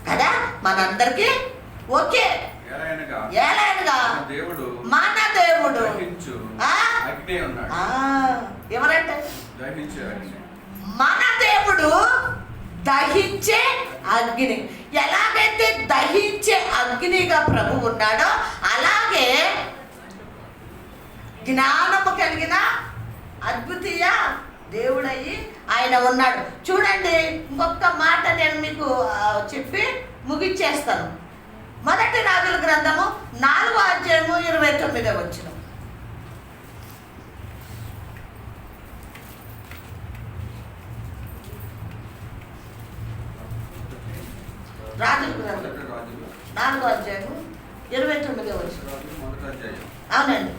[SPEAKER 1] కదా, మనందరికీ ఓకే. ఏలైనగా మన దేవుడు ఎవరంటే మన దేవుడు దహించే అగ్ని. ఎలాగైతే దహించే అగ్నిగా ప్రభు ఉన్నాడో అలాగే జ్ఞానము కలిగిన అద్భుతీయ దేవుడయ్యి ఆయన ఉన్నాడు. చూడండి, ఇంకొక మాట నేను మీకు చెప్పి ముగిచ్చేస్తాను. మొదటి రాజుల గ్రంథము 4వ అధ్యాయము 29వ వచనం. రాజుల గ్రంథం 4వ అధ్యాయము 29వ వచనం. అవునండి.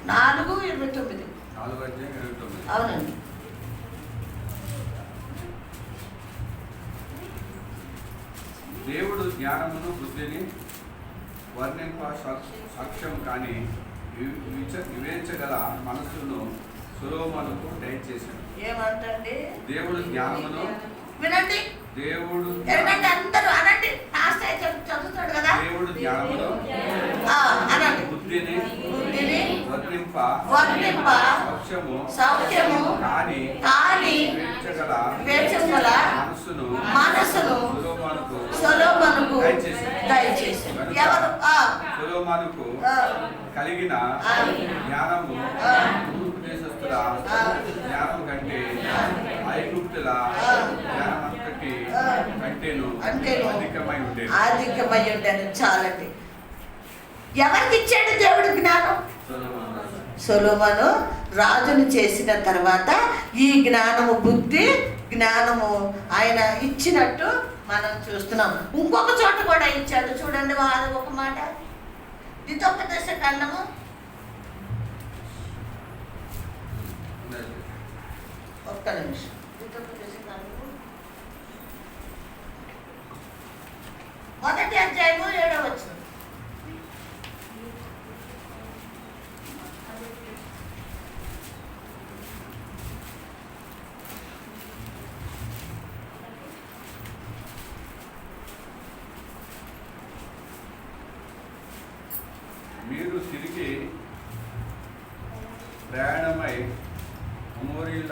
[SPEAKER 1] 4వ 4:29.
[SPEAKER 2] 4:29.
[SPEAKER 1] అవునండి.
[SPEAKER 2] దేవుడు జ్ఞానమును బుద్ధిని వర్ణింప సాక్ష్యం కానీ వివేచగల మనసును సొలొమోనుకు దయచేశాడు.
[SPEAKER 1] ఏమంటండి?
[SPEAKER 2] దేవుడు జ్ఞానమును,
[SPEAKER 1] వినండి,
[SPEAKER 2] దేవుడు
[SPEAKER 1] వినండి, అందరూ అనండి. చదువుతాడు కదా.
[SPEAKER 2] దేవుడు జ్ఞానమును
[SPEAKER 1] అనండి.
[SPEAKER 2] బుద్ధిని వర్ణింప సౌఖ్యము కానీ వివేచగల మనసును సొలొమోనుకు దయచేశాడు. ఎవరు? సొలొమోనుకు కలిగిన జ్ఞానము తూర్పు దేశస్థుల జ్ఞానం కంటే ఐగుప్తుల జ్ఞానమంతటి కంటేను అధికమై ఉండేది.
[SPEAKER 1] చాలండి. ఎవరికి ఇచ్చాడు దేవుడు జ్ఞానం? సొలొమోను రాజును చేసిన తర్వాత ఈ జ్ఞానము, బుద్ధి జ్ఞానము ఆయన ఇచ్చినట్టు మనం చూస్తున్నాం. ఇంకొక చోట కూడా ఇచ్చాడు చూడండి. ఒక మాట, ద్వితోపదేశ కాండము ఒక్క నిమిషం. ద్వితోపదేశ కాండము 1వ అధ్యాయము 7వ వచనం.
[SPEAKER 2] మీరు తిరిగి ప్రయాణమై అమోరీల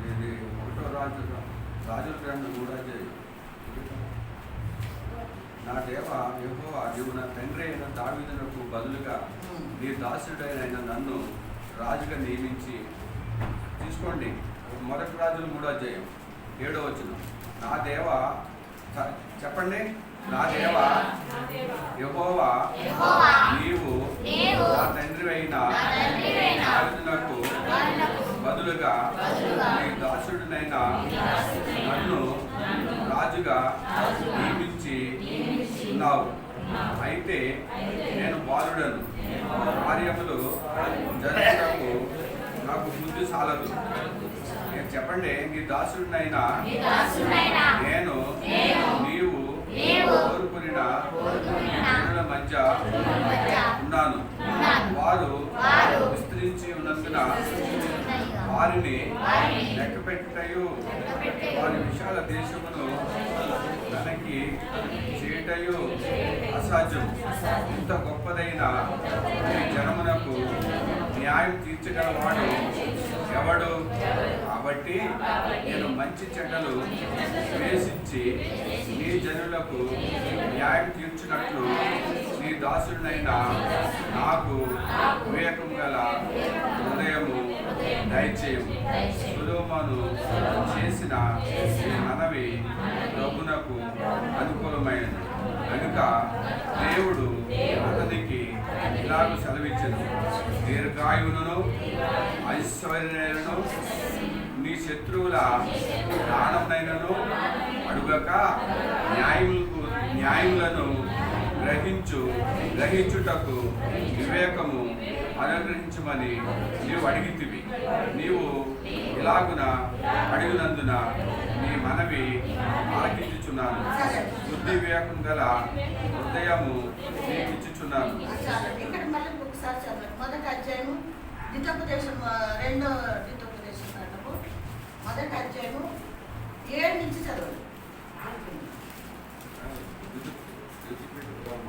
[SPEAKER 2] ఇది 1వ రాజుల గ్రంథం 3వ అధ్యాయం. నా దేవ యెహోవా, నీవు నా తండ్రి అయిన దావీదునకు బదులుగా నీ దాసుడైన నన్ను రాజుగా నియమించి తీసుకోండి. 1 రాజుల 3వ అధ్యాయం 7వ వచనం. నా దేవ, చెప్పండి, నా దేవ యెహోవా, నీవు నా తండ్రి అయిన దావీదునకు బదులుగా నీ దాసుడినైన నన్ను రాజుగా నియమించి ఉన్నావు. అయితే నేను బాలుడను, కార్యములు జరుగుటకు నాకు బుద్ధి సాలదు. చెప్పండి, నీ దాసుడినైనా నేను నీవు కోరుకునిన జనుల మధ్య ఉన్నాను. వారు విస్తరించి ఉన్నందున వారిని లెక్కపెట్టుటయు వారి విశాల దేశమును తనకి చేయటయు అసాధ్యం. ఇంత గొప్పదైన ఈ జనమునకు న్యాయం తీర్చగలవాడు ఎవడు? కాబట్టి నేను మంచి చెడ్డలు ద్వేషించి నీ జనులకు న్యాయం తీర్చినట్లు నీ దాసుడినైన నాకు వివేకం గల హృదయము దయచేయము. సొలొమోను చేసిన ఈ మనవి ప్రభునకు అనుకూలమైనది కనుక దేవుడు అతనికి ఇలాగ సెలవిచ్చెను, దీర్ఘాయువును ఐశ్వర్యను నీ శత్రువుల ప్రాణమునైనను అడుగక న్యాయములను గ్రహించుటకు వివేకము అనుగ్రహించమని నీవు అడిగితివి. నీవు ఇలాగున అడిగినందున నీ మనవి ఆలకించుచున్నాను. బుద్ధి వివేకం గల హృదయము నీకు ఇచ్చుచున్నాను.
[SPEAKER 1] ఇక్కడ మళ్ళీ ఒకసారి చదవండి. మొదటి అధ్యాయము ద్వితోపదేశం, రెండో ద్వితోపదేశం కాండము మొదటి అధ్యాయము 7 నుంచి చదవండి.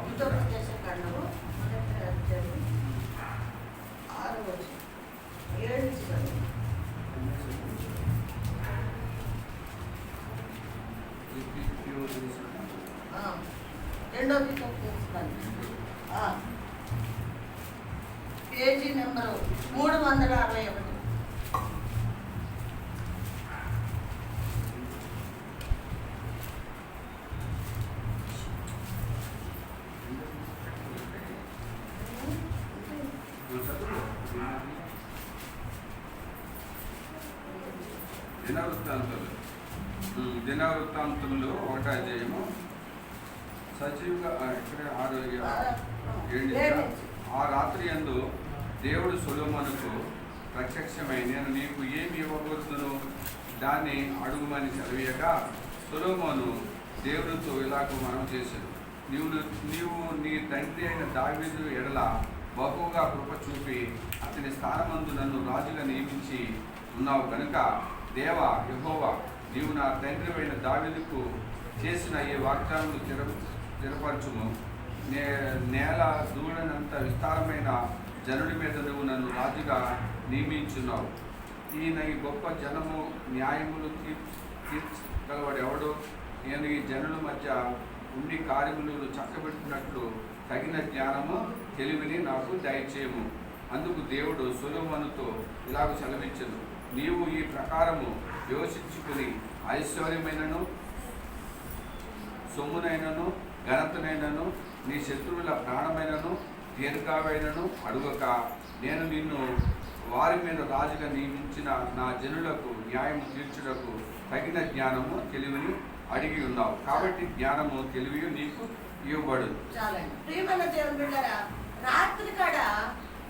[SPEAKER 1] ద్వితోపదేశం కాండము మొదటి అధ్యాయము 6వ వచనం 7 నుంచి చదవండి. రెండో ద్వితోపదేశం కాండం పేజీ నెంబరు 361.
[SPEAKER 2] దినవృత్తాంతములు 1వ అధ్యాయము సజీవుగా ఇక్కడ 6:7. ఆ రాత్రి యందు దేవుడు సొలొమోనుకు ప్రత్యక్షమై, నేను నీకు ఏమి ఇవ్వబోతున్నాను దాన్ని అడుగుమని సెలవీయగా, సొలొమోను దేవునితో ఇలాగ మనం చేశాడు, నీవు నీ తండ్రి అయిన దావీదు ఎడల బహుగా కృప చూపి అతని స్థానమందు నన్ను రాజుగా నియమించి ఉన్నావు కనుక దేవా యెహోవా, నీవు నా తండ్రి అయిన దావీదుకు చేసిన ఈ వాగ్దానము స్థిరపరచుము. నేల దూడనంత విస్తారమైన జనుడి మీద నువ్వు నన్ను రాజుగా నియమించున్నావు. ఈయన ఈ గొప్ప జనము న్యాయములు తీర్చగలవాడు ఎవడు? నేను ఈ జనుల మధ్య ఉండి కార్యములు చక్కబెట్టినట్లు తగిన జ్ఞానము తెలివిని నాకు దయచేయము. అందుకు దేవుడు సొలొమోనుతో ఇలాగ సెలవిచ్చెను, నీవు ఈ ప్రకారము యోచించుకుని ఐశ్వర్యమైనను సొమ్మునైనను ఘనతనైనను నీ శత్రువుల ప్రాణమైనను దీర్ఘాయువైనను అడుగక, నేను నిన్ను వారి మీద రాజుగా నియమించిన నా జనులకు న్యాయము తీర్చుటకు తగిన జ్ఞానము తెలివిని అడిగి ఉన్నావు. కాబట్టి జ్ఞానము తెలివి నీకు ఇవ్వబడు.
[SPEAKER 1] చాలండి. ప్రియమైన దేవుని బిడ్డలారా, రాత్రి కాడ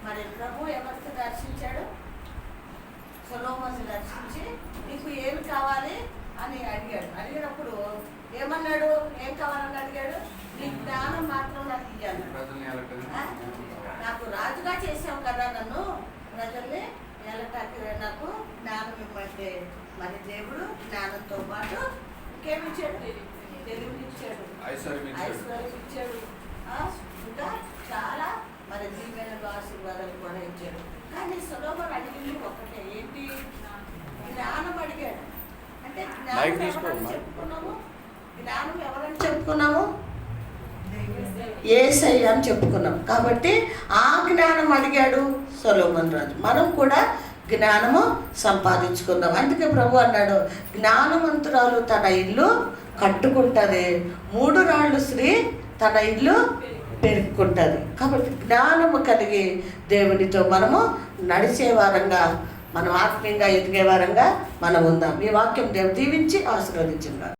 [SPEAKER 1] మరి ప్రభు ఎవరిని దర్శించాడు? సొలొమోనుని దర్శించి నీకు ఏమి కావాలి అని అడిగాడు. అడిగినప్పుడు ఏమన్నాడు? ఏం కావాలని అడిగాడు? నీ జ్ఞానం మాత్రం నాకు ఇయ్యాలి. నాకు రాజుగా చేసావు కదా, నన్ను ప్రజల్ని ఏలటానికి నాకు జ్ఞానం ఇవ్వంటే, మరి దేవుడు జ్ఞానంతో పాటు ఇంకేమిచ్చాడు? తెలివినిచ్చాడు, ఐశ్వర్యం ఇచ్చాడు, ఇంకా చాలా మరి దీవెనలు ఆశీర్వాదాలు కూడా ఇచ్చాడు. కానీ సొలొమోను అడిగింది ఒకటే, ఏంటి? జ్ఞానం అడిగాడు. అంటే జ్ఞానం ఎవరని చెప్పుకున్నాము? జ్ఞానం ఎవరని చెప్పుకున్నాము? యేసయ్య అని చెప్పుకున్నాం. కాబట్టి ఆ జ్ఞానం అడిగాడు సొలొమోను రాజు. మనం కూడా జ్ఞానము సంపాదించుకుందాం. అందుకే ప్రభు అన్నాడు, జ్ఞానవంతురాలు తన ఇల్లు కట్టుకుంటుంది, 3 రాళ్ళు స్త్రీ తన ఇల్లు పెరుక్కుంటుంది. కాబట్టి జ్ఞానము కలిగి దేవునితో మనము నడిచే వారంగా, మనం ఆత్మీయంగా ఎదిగే వారంగా మనం ఉందాం. ఈ వాక్యం దేవుడు దీవించి ఆశీర్వదించుగా.